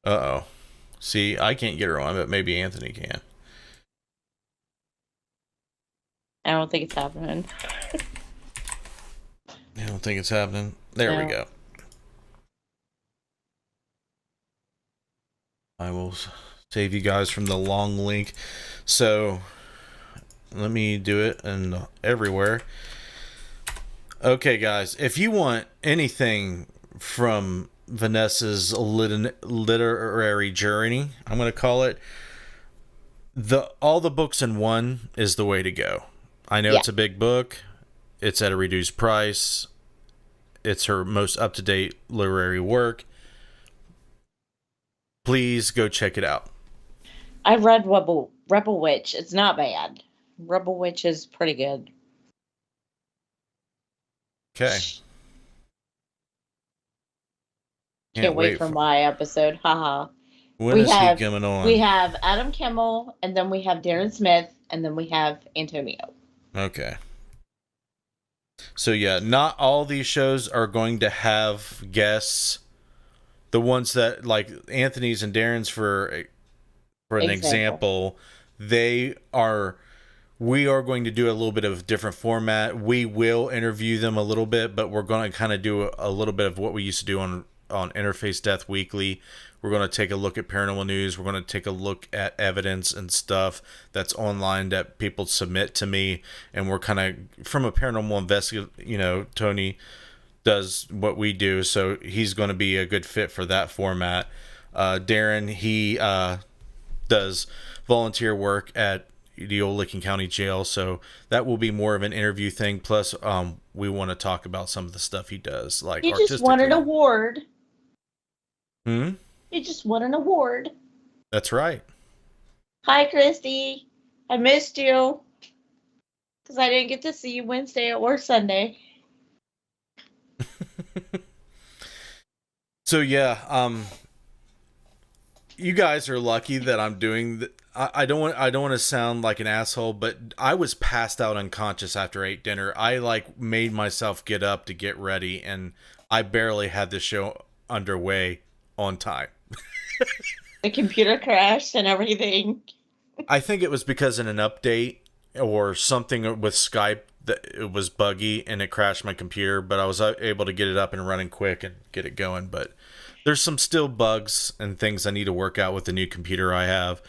S4: Uh-oh. See, I can't get her on, but maybe Anthony can.
S5: I don't think it's happening.
S4: I don't think it's happening. There we go. I will save you guys from the long link. So, let me do it and everywhere. Okay, guys, if you want anything from Vanessa's literary journey, I'm going to call it, all the books in one is the way to go. I know it's a big book. It's at a reduced price. It's her most up-to-date literary work. Please go check it out.
S5: I read Rebel Witch. It's not bad. Rebel Witch is pretty good.
S4: Okay.
S5: Can't wait for my episode. Haha.
S4: When is he coming on?
S5: We have Adam Kimmel, and then we have Darren Smith, and then we have Antonio.
S4: Okay. So yeah, not all these shows are going to have guests. The ones that, like Anthony's and Darren's for an example, we are going to do a little bit of a different format. We will interview them a little bit, but we're going to kind of do a little bit of what we used to do on on Interface Death Weekly. We're going to take a look at paranormal news. We're going to take a look at evidence and stuff that's online that people submit to me. And we're kind of from a paranormal investigator, you know, Tony does what we do. So he's going to be a good fit for that format. Darren, he does volunteer work at the old Licking County Jail. So that will be more of an interview thing. Plus, we want to talk about some of the stuff he does. Like
S5: You just won an award.
S4: Hmm?
S5: You just won an award.
S4: That's right.
S5: Hi, Christy. I missed you. Because I didn't get to see you Wednesday or Sunday.
S4: So, yeah, you guys are lucky that I'm doing I don't want to sound like an asshole, but I was passed out unconscious after I ate dinner. I like made myself get up to get ready, and I barely had the show underway on time.
S5: The computer crashed and everything.
S4: I think it was because in an update or something with Skype that it was buggy and it crashed my computer, but I was able to get it up and running quick and get it going. But there's some still bugs and things I need to work out with the new computer I have.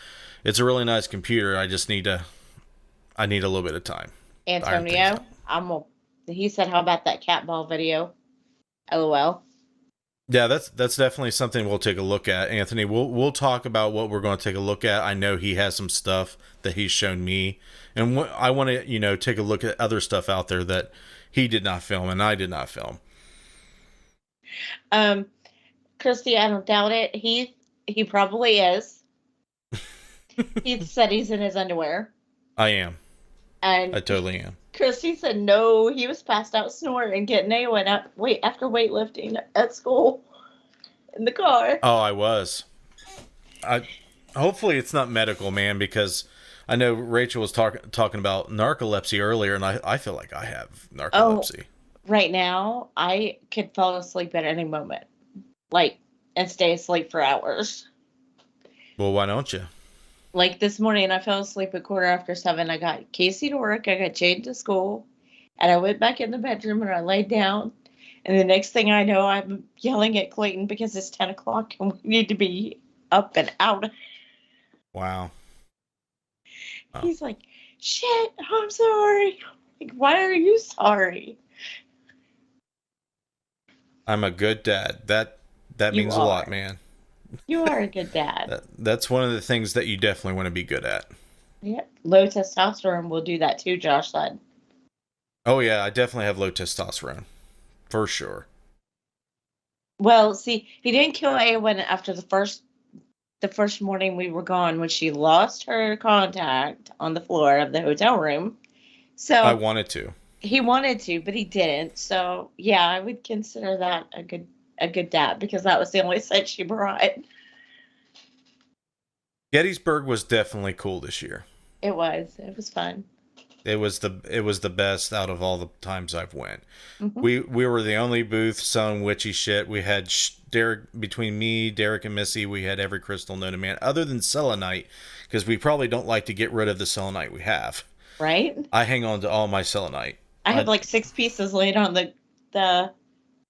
S4: It's a really nice computer. I just need I need a little bit of time.
S5: Antonio, he said, how about that cat ball video? LOL.
S4: Yeah, that's definitely something we'll take a look at, Anthony. We'll talk about what we're going to take a look at. I know he has some stuff that he's shown me, and I want to take a look at other stuff out there that he did not film and I did not film.
S5: Christy, I don't doubt it. He probably is. He said he's in his underwear.
S4: I am.
S5: And
S4: I totally am.
S5: Christy said no, he was passed out snoring, getting after weightlifting at school in the car.
S4: Oh, I was. Hopefully it's not medical, man, because I know Rachel was talking about narcolepsy earlier, and I feel like I have narcolepsy.
S5: Right now, I could fall asleep at any moment, and stay asleep for hours.
S4: Well, why don't you?
S5: Like this morning, I fell asleep at 7:15. I got Casey to work. I got Jade to school. And I went back in the bedroom and I laid down. And the next thing I know, I'm yelling at Clayton because it's 10 o'clock and we need to be up and out.
S4: Wow. Oh.
S5: He's like, shit, I'm sorry. Like, why are you sorry?
S4: I'm a good dad. That means a lot, man.
S5: You are a good dad.
S4: That's one of the things that you definitely want to be good at.
S5: Yeah. Low testosterone will do that too, Josh said.
S4: Oh, yeah. I definitely have low testosterone. For sure.
S5: Well, see, he didn't kill Awen after the first morning we were gone when she lost her contact on the floor of the hotel room. So
S4: I wanted to.
S5: He wanted to, but he didn't. So, yeah, I would consider that a good dad because that was the only set she brought.
S4: Gettysburg was definitely cool this year.
S5: It was fun.
S4: It was the best out of all the times I've went.
S5: Mm-hmm.
S4: We were the only booth selling witchy shit. We had between me, Derek, and Missy, we had every crystal known to man, other than selenite, because we probably don't like to get rid of the selenite we have.
S5: Right?
S4: I hang on to all my selenite.
S5: I had 6 pieces laid on the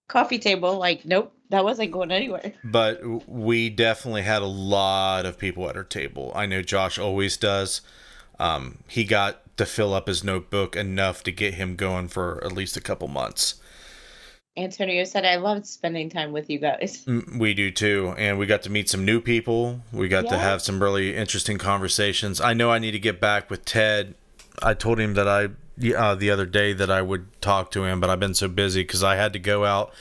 S5: coffee table. Nope, that wasn't going anywhere.
S4: But we definitely had a lot of people at our table. I know Josh always does. He got to fill up his notebook enough to get him going for at least a couple months.
S5: Antonio said, I loved spending time with you guys.
S4: We do too. And we got to meet some new people. We got to have some really interesting conversations. I know I need to get back with Ted. I told him that the other day that I would talk to him, but I've been so busy because I had to go out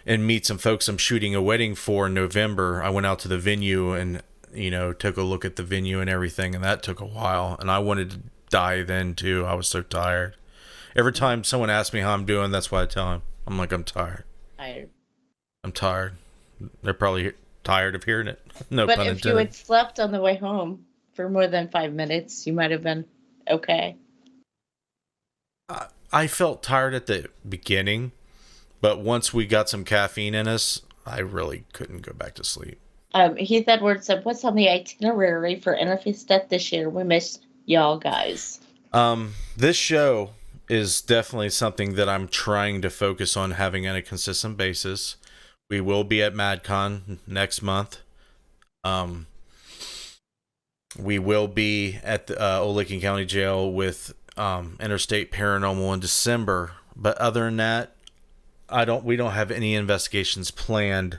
S4: and meet some folks I'm shooting a wedding for in November. I went out to the venue and, took a look at the venue and everything, and that took a while. And I wanted to die then too. I was so tired. Every time someone asks me how I'm doing, that's what I tell them. I'm like, I'm tired. I'm tired. They're probably tired of hearing it. No pun intended.
S5: But if you had slept on the way home for more than 5 minutes, you might have been okay.
S4: I felt tired at the beginning, but once we got some caffeine in us, I really couldn't go back to sleep.
S5: Heath Edwards said, what's on the itinerary for Interface Death this year? We missed y'all guys.
S4: This show is definitely something that I'm trying to focus on having on a consistent basis. We will be at MadCon next month. We will be at the Old Licking County Jail with Interstate Paranormal in December. But other than that, we don't have any investigations planned.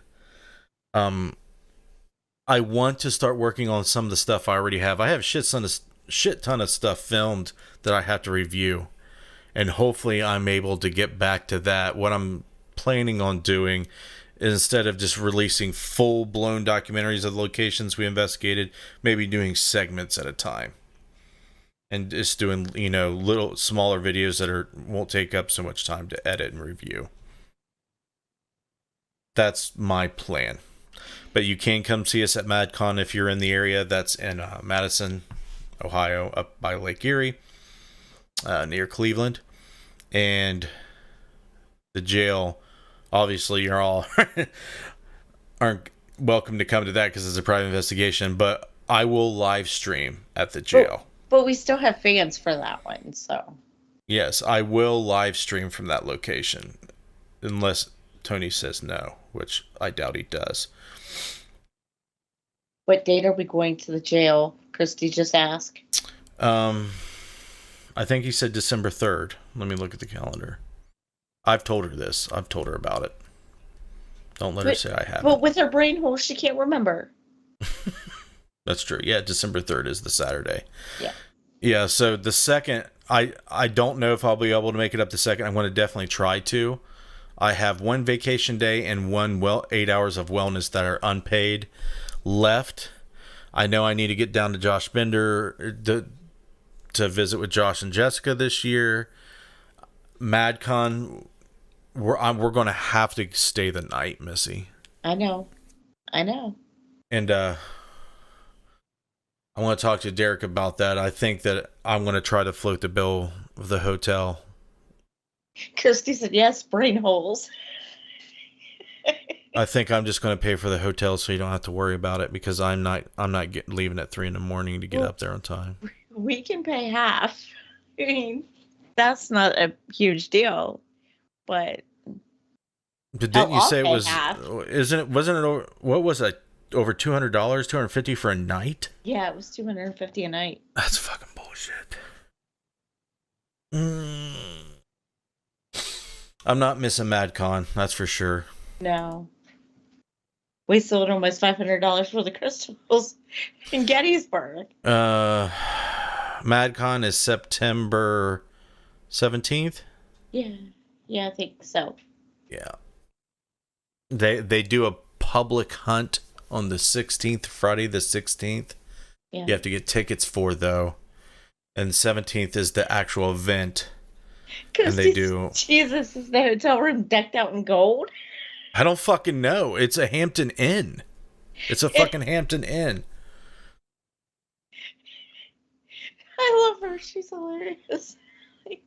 S4: I want to start working on some of the stuff I already have. I have a shit ton of stuff filmed that I have to review. And hopefully I'm able to get back to that. What I'm planning on doing, instead of just releasing full-blown documentaries of the locations we investigated, maybe doing segments at a time. And just doing, little smaller videos that won't take up so much time to edit and review. That's my plan. But you can come see us at MadCon if you're in the area. That's in Madison, Ohio, up by Lake Erie, near Cleveland. And the jail, obviously, you're all aren't welcome to come to that because it's a private investigation. But I will live stream at the jail.
S5: But we still have fans for that one, so.
S4: Yes, I will live stream from that location. Unless Tony says no, which I doubt he does.
S5: What date are we going to the jail? Christy just asked.
S4: I think he said December 3rd. Let me look at the calendar. I've told her this. I've told her about it. Don't let her say I haven't.
S5: But with her brain hole, she can't remember.
S4: That's true. Yeah, December 3rd is the Saturday.
S5: Yeah.
S4: Yeah, so the second, I don't know if I'll be able to make it up the second. I'm going to definitely try to. I have one vacation day and 8 hours of wellness that are unpaid left. I know I need to get down to Josh Bender to visit with Josh and Jessica this year. MadCon, we're going to have to stay the night, Missy.
S5: I know.
S4: And I want to talk to Derek about that. I think that I'm going to try to float the bill of the hotel.
S5: Christy said yes, brain holes.
S4: I think I'm just going to pay for the hotel so you don't have to worry about it, because I'm not leaving at 3 a.m. to get up there on time.
S5: We can pay half. I mean, that's not a huge deal, but
S4: didn't you say it was?
S5: Half.
S4: Wasn't it? What was it? Over $200, $250 for a night?
S5: Yeah, it was $250 a night.
S4: That's fucking bullshit. I'm not missing MadCon, that's for sure.
S5: No. We sold almost $500 for the crystals in Gettysburg.
S4: MadCon is September 17th?
S5: Yeah, I think so.
S4: Yeah. They do a public hunt on the 16th, Friday the 16th.
S5: Yeah.
S4: You have to get tickets for, though. And the 17th is the actual event. And they do...
S5: Jesus, is the hotel room decked out in gold?
S4: I don't fucking know. It's a Hampton Inn. It's a fucking Hampton Inn.
S5: I love her. She's hilarious.
S4: If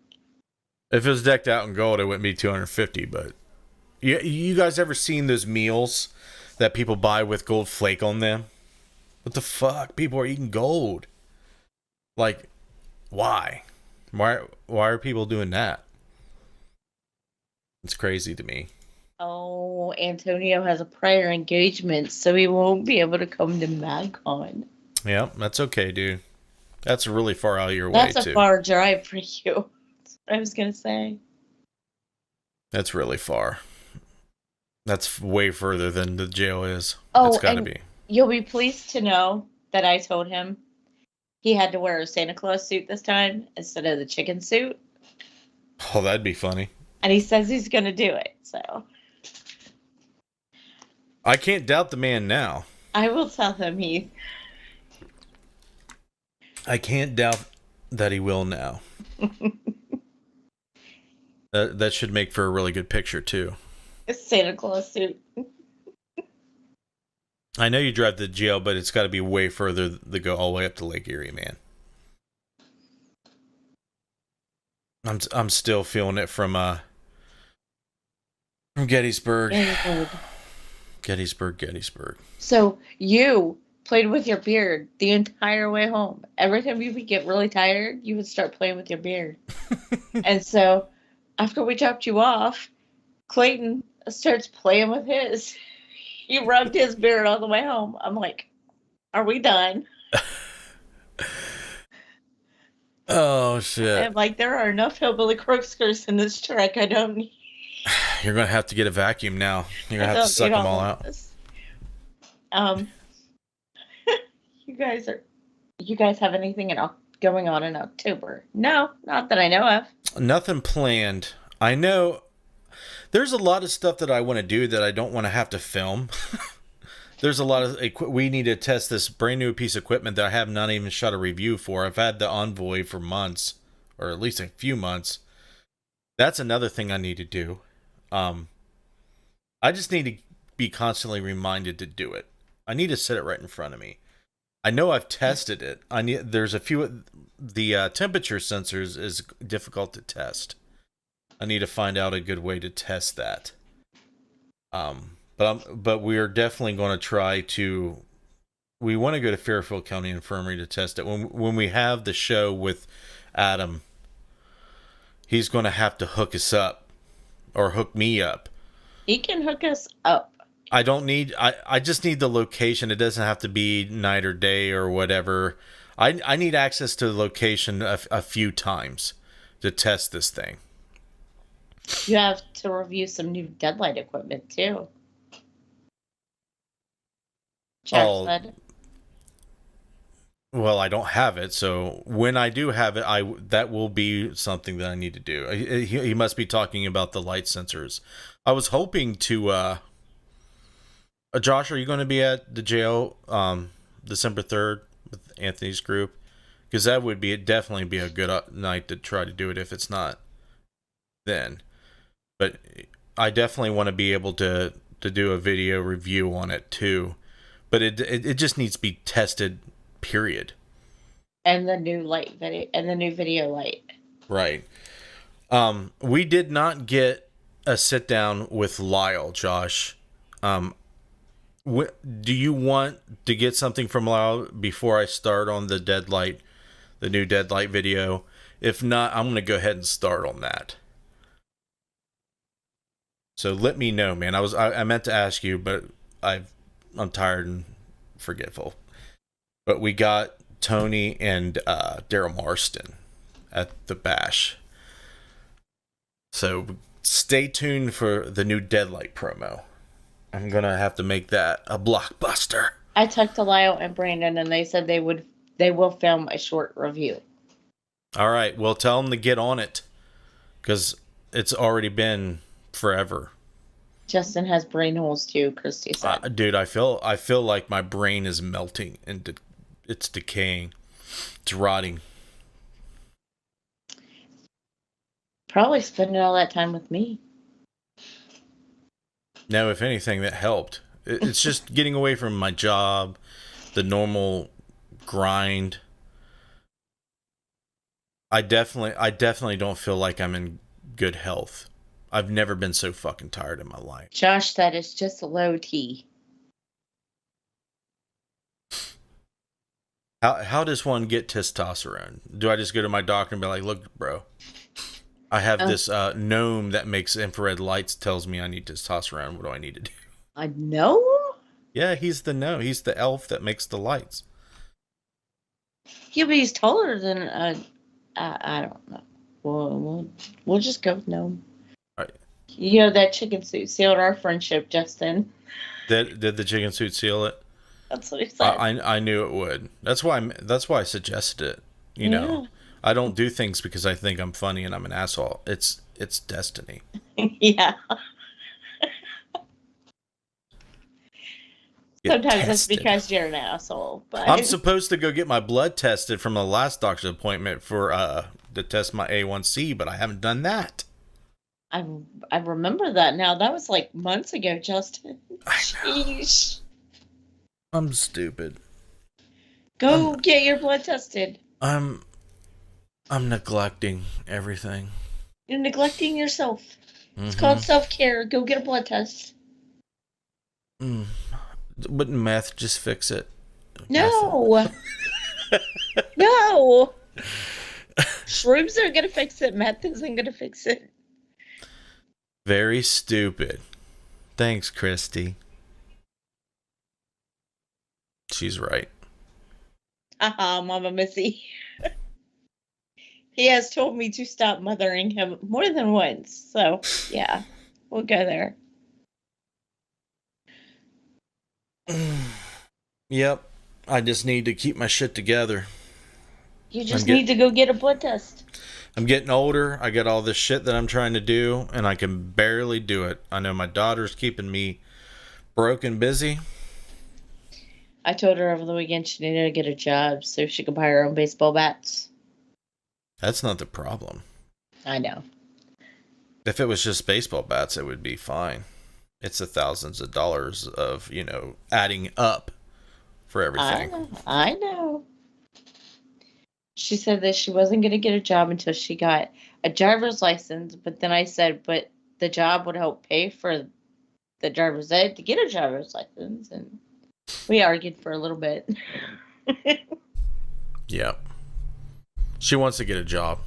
S4: it was decked out in gold, it wouldn't be $250, but... You guys ever seen those meals that people buy with gold flake on them? What the fuck? People are eating gold. Like, why? Why are people doing that? It's crazy to me.
S5: Oh, Antonio has a prior engagement, so he won't be able to come to MadCon.
S4: Yeah, that's okay, dude. That's really far out of your way, too.
S5: That's a far drive for you. That's what I was going to say.
S4: That's really far. That's way further than the jail is.
S5: Oh,
S4: it's got to be.
S5: You'll be pleased to know that I told him he had to wear a Santa Claus suit this time instead of the chicken suit.
S4: Oh, that'd be funny.
S5: And he says he's going to do it, so.
S4: I can't doubt the man now.
S5: I will tell him, Heath.
S4: I can't doubt that he will now. That should make for a really good picture, too.
S5: A Santa Claus suit.
S4: I know you drive to jail, but it's got to be way further to go all the way up to Lake Erie, man. I'm still feeling it from Gettysburg. Gettysburg. So
S5: you played with your beard the entire way home. Every time you would get really tired, you would start playing with your beard. And so after we dropped you off, Clayton starts playing with his. He rubbed his beard all the way home. I'm like, are we done?
S4: Oh, shit.
S5: I'm like, there are enough hillbilly corkscrews in this truck. I don't need.
S4: You're going to have to get a vacuum now. You're going to have to suck them all out.
S5: This. You guys have anything going on in October? No, not that I know of.
S4: Nothing planned. I know there's a lot of stuff that I want to do that I don't want to have to film. There's a lot of we need to test this brand new piece of equipment that I have not even shot a review for. I've had the Envoy for months, or at least a few months. That's another thing I need to do. I just need to be constantly reminded to do it. I need to set it right in front of me. I know I've tested it. There's a few. The temperature sensors is difficult to test. I need to find out a good way to test that. But we are definitely going to try to. We want to go to Fairfield County Infirmary to test it. When we have the show with Adam, he's going to have to hook us up, or hook me up.
S5: He can hook us up.
S4: I don't need. I just need the location. It doesn't have to be night or day or whatever. I need access to the location a few times to test this thing.
S5: You have to review some new deadlight equipment too. Josh said.
S4: Well, I don't have it, so when I do have it, that will be something that I need to do. He must be talking about the light sensors. I was hoping to. Josh, are you going to be at the jail December 3rd with Anthony's group? Because that would definitely be a good night to try to do it if it's not then. But I definitely want to be able to do a video review on it too. But it just needs to be tested, period.
S5: And the new video light.
S4: Right. We did not get a sit down with Lyle, Josh. Do you want to get something from Lyle before I start on the new Deadlight video? If not, I'm going to go ahead and start on that. So let me know, man. I meant to ask you, but I'm tired and forgetful. But we got Tony and Daryl Marston at the bash. So stay tuned for the new Deadlight promo. I'm going to have to make that a blockbuster.
S5: I talked to Lyle and Brandon, and they said they will film a short review.
S4: All right. Well, tell them to get on it, because it's already been forever.
S5: Justin has brain holes too, Christy said.
S4: Dude, I feel like my brain is melting and it's decaying. It's rotting.
S5: Probably spending all that time with me.
S4: No, if anything, that helped. It's just getting away from my job, the normal grind. I definitely don't feel like I'm in good health. I've never been so fucking tired in my life.
S5: Josh said it's just low T.
S4: How does one get testosterone? Do I just go to my doctor and be like, look, bro, I have this gnome that makes infrared lights, tells me I need testosterone. What do I need to do?
S5: A gnome?
S4: Yeah, he's the gnome. He's the elf that makes the lights.
S5: Yeah, but he's taller than I don't know. We'll just go with gnome.
S4: All right.
S5: You know, that chicken suit sealed our friendship, Justin.
S4: Did the chicken suit seal it?
S5: That's what he said.
S4: I knew it would. That's why I suggested it. You know, I don't do things because I think I'm funny and I'm an asshole. It's destiny.
S5: Yeah. Sometimes it's because you're an asshole. But
S4: I'm supposed to go get my blood tested from the last doctor's appointment for to test my A1C, but I haven't done that.
S5: I remember that now. That was like months ago, Justin.
S4: Jeez. I'm stupid.
S5: Go get your blood tested.
S4: I'm neglecting everything.
S5: You're neglecting yourself. It's called self-care. Go get a blood test.
S4: Wouldn't meth just fix it?
S5: No. No. Shrooms are going to fix it. Meth isn't going to fix it.
S4: Very stupid. Thanks, Christy. She's right.
S5: Mama Missy. He has told me to stop mothering him more than once. So, yeah, we'll go there.
S4: Yep. I just need to keep my shit together.
S5: You just need to go get a blood test.
S4: I'm getting older. I got all this shit that I'm trying to do, and I can barely do it. I know my daughter's keeping me broke and busy.
S5: I told her over the weekend she needed to get a job so she could buy her own baseball bats.
S4: That's not the problem.
S5: I know.
S4: If it was just baseball bats, it would be fine. It's the thousands of dollars of, adding up for everything.
S5: I know. She said that she wasn't going to get a job until she got a driver's license, but then I said, but the job would help pay for the driver's ed to get a driver's license, and we argued for a little bit.
S4: Yeah. She wants to get a job.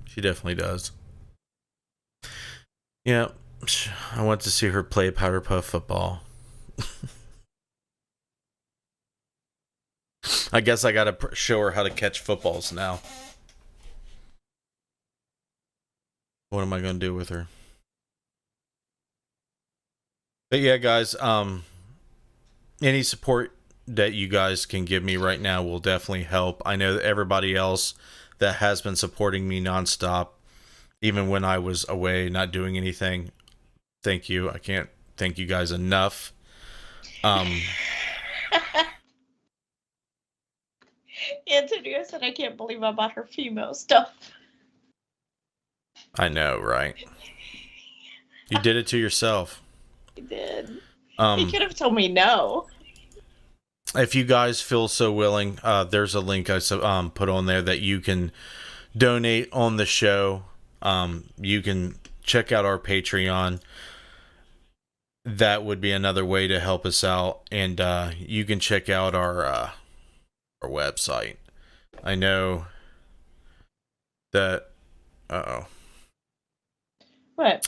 S4: She definitely does. Yeah. I want to see her play powder puff football. I guess I gotta show her how to catch footballs now. What am I gonna do with her? But yeah, guys, any support that you guys can give me right now will definitely help. I know that everybody else that has been supporting me nonstop, even when I was away not doing anything, thank you. I can't thank you guys enough.
S5: Antonio said, I can't believe I bought her female stuff.
S4: I know, right? You did it to yourself.
S5: I did. He could have told me no.
S4: If you guys feel so willing, there's a link I put on there that you can donate on the show. You can check out our Patreon. That would be another way to help us out. And you can check out our website. I know that...
S5: What?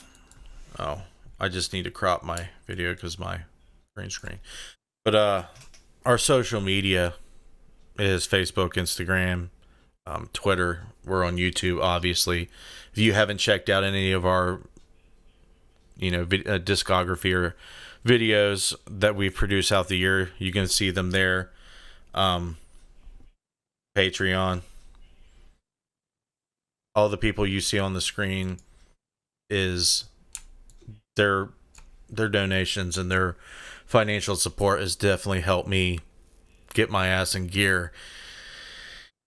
S4: Oh, I just need to crop my video because my green screen. But our social media is Facebook, Instagram, Twitter. We're on YouTube, obviously. If you haven't checked out any of our, discography or videos that we've produced out the year, you can see them there. Patreon. All the people you see on the screen is their donations, and their financial support has definitely helped me get my ass in gear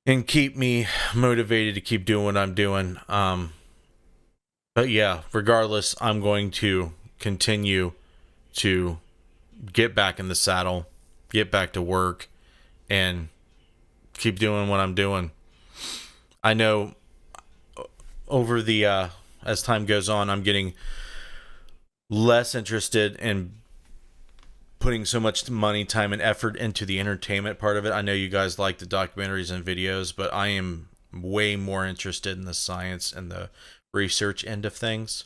S4: and keep me motivated to keep doing what I'm doing. But yeah, regardless, I'm going to continue to get back in the saddle, get back to work, and keep doing what I'm doing. I know over the as time goes on, I'm getting less interested in putting so much money, time, and effort into the entertainment part of it. I know you guys like the documentaries and videos, but I am way more interested in the science and the research end of things.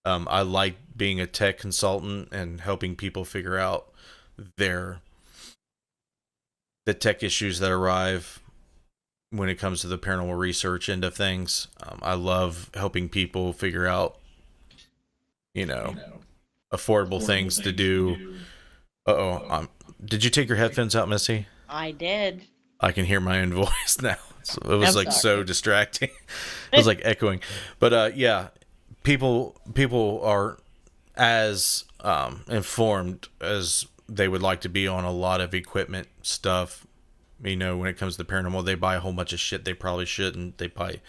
S4: I like being a tech consultant and helping people figure out the tech issues that arrive when it comes to the paranormal research end of things. I love helping people figure out, affordable things to do. Did you take your headphones out, Missy?
S5: I did.
S4: I can hear my own voice now. So it was so distracting. It was like echoing. But yeah, people are as informed as they would like to be on a lot of equipment stuff. When it comes to the paranormal, they buy a whole bunch of shit they probably shouldn't. They buy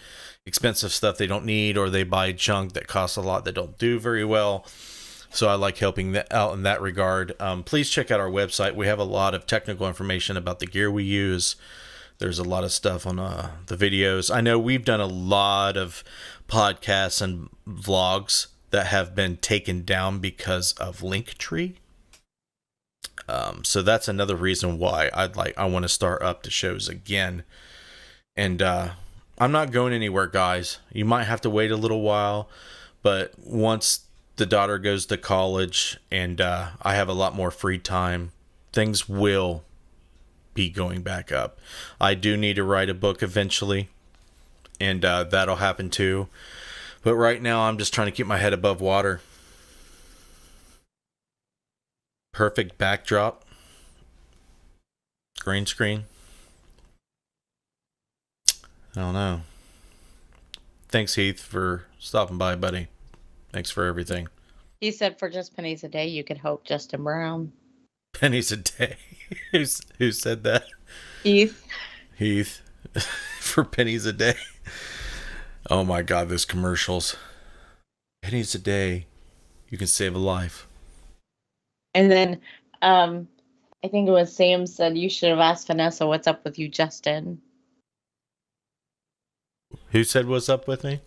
S4: expensive stuff they don't need, or they buy junk that costs a lot that don't do very well. So I like helping that out in that regard. Please check out our website. We have a lot of technical information about the gear we use. There's a lot of stuff on the videos. I know we've done a lot of podcasts and vlogs that have been taken down because of Linktree. So that's another reason why I want to start up the shows again. And I'm not going anywhere, guys. You might have to wait a little while, but once the daughter goes to college and I have a lot more free time, things will be going back up. I do need to write a book eventually, and that'll happen too. But right now, I'm just trying to keep my head above water. Perfect backdrop. Green screen. I don't know. Thanks, Heath, for stopping by, buddy. Thanks for everything.
S5: He said for just pennies a day, you could help Justin Brown.
S4: Pennies a day. Who said that?
S5: Heath.
S4: Heath. For pennies a day. Oh my God, those commercials. Pennies a day. You can save a life.
S5: And then I think it was Sam said you should have asked Vanessa what's up with you, Justin.
S4: Who said what's up with me?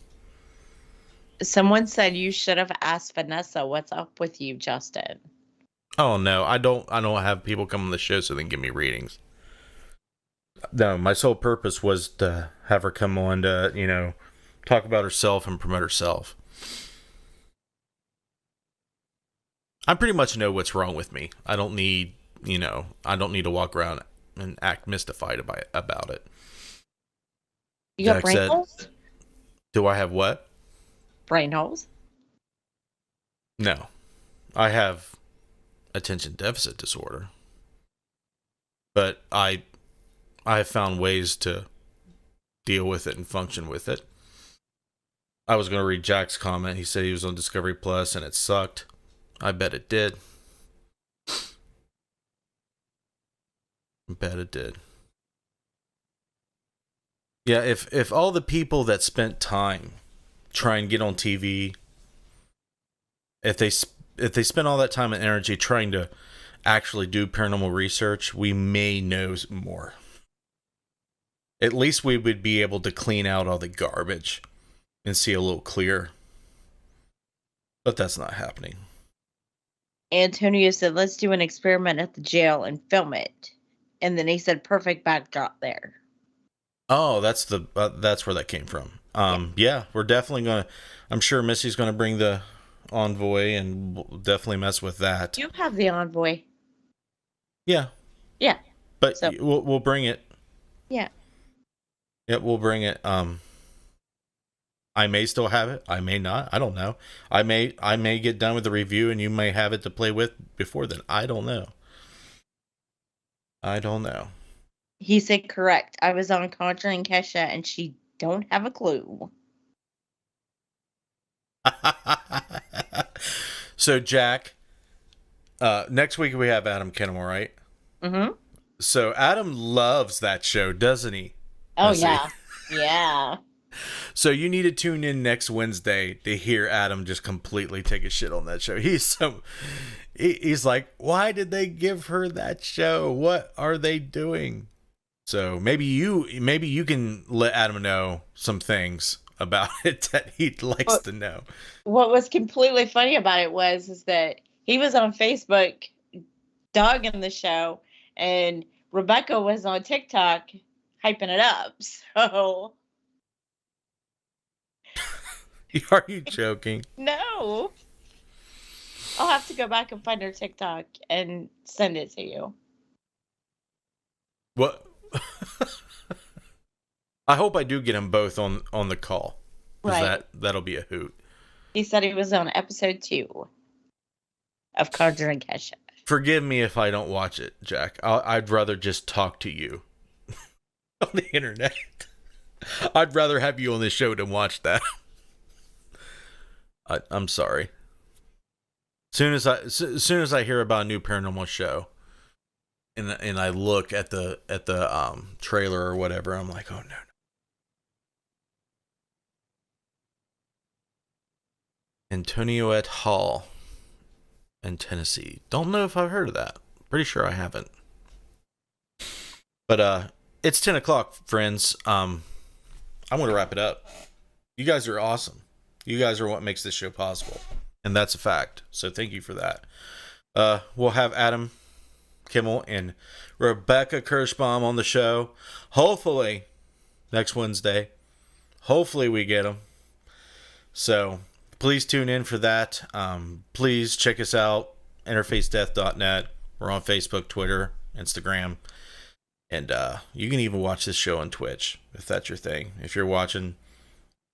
S5: Someone said you should have asked Vanessa what's up with you, Justin.
S4: Oh no, I don't have people come on the show so they can give me readings. No, my sole purpose was to have her come on to, talk about herself and promote herself. I pretty much know what's wrong with me. I don't need to walk around and act mystified about it.
S5: You got
S4: Jack
S5: brain
S4: said,
S5: holes?
S4: Do I have what?
S5: Brain holes?
S4: No. I have attention deficit disorder. But I have found ways to deal with it and function with it. I was going to read Jack's comment. He said he was on Discovery Plus and it sucked. I bet it did. I bet it did. Yeah, if all the people that spent time trying to get on TV, if they spend all that time and energy trying to actually do paranormal research, we may know more. At least we would be able to clean out all the garbage and see a little clearer. But that's not happening.
S5: Antonio said, let's do an experiment at the jail and film it. And then he said, perfect backdrop there.
S4: Oh, that's where that came from. Yeah, we're definitely going to, I'm sure Missy's going to bring the envoy and we'll definitely mess with that.
S5: You have the envoy.
S4: Yeah.
S5: Yeah.
S4: But
S5: so,
S4: we'll bring it.
S5: Yeah.
S4: Yeah, we'll bring it. I may still have it. I may not. I don't know. I may get done with the review and you may have it to play with before then. I don't know.
S5: He said correct. I was on Conjuring Kesha and she don't have a clue.
S4: So Jack, next week we have Adam Kennemore, right?
S5: Mm-hmm.
S4: So Adam loves that show, doesn't he?
S5: Oh, yeah. Yeah.
S4: So you need to tune in next Wednesday to hear Adam just completely take a shit on that show. He's like, why did they give her that show? What are they doing? So maybe you can let Adam know some things about it that he likes to know.
S5: What was completely funny about it is that he was on Facebook dogging the show and Rebecca was on TikTok hyping it up. So
S4: Are you joking?
S5: no. I'll have to go back and find her TikTok and send it to you.
S4: What? I hope I do get them both on the call.
S5: Right.
S4: That'll be a hoot.
S5: He said he was on episode 2 of Conjuring Kesha.
S4: Forgive me if I don't watch it, Jack. I'd rather just talk to you on the internet. I'd rather have you on the show than watch that. I'm sorry. As soon as I hear about a new paranormal show, and I look at the trailer or whatever, I'm like, oh no. Antonioette Hall in Tennessee. Don't know if I've heard of that. Pretty sure I haven't. But it's 10 o'clock, friends. I'm going to wrap it up. You guys are awesome. You guys are what makes this show possible. And that's a fact. So thank you for that. We'll have Adam Kimmel and Rebecca Kirschbaum on the show. Hopefully next Wednesday. Hopefully we get them. So please tune in for that. Please check us out, interfacedeath.net. We're on Facebook, Twitter, Instagram. And you can even watch this show on Twitch if that's your thing. If you're watching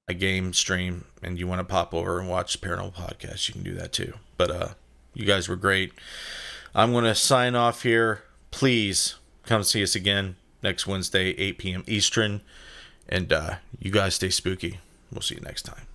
S4: a game stream and you want to pop over and watch the Paranormal Podcast, you can do that too. But you guys were great. I'm going to sign off here. Please come see us again next Wednesday, 8 p.m. Eastern. And you guys stay spooky. We'll see you next time.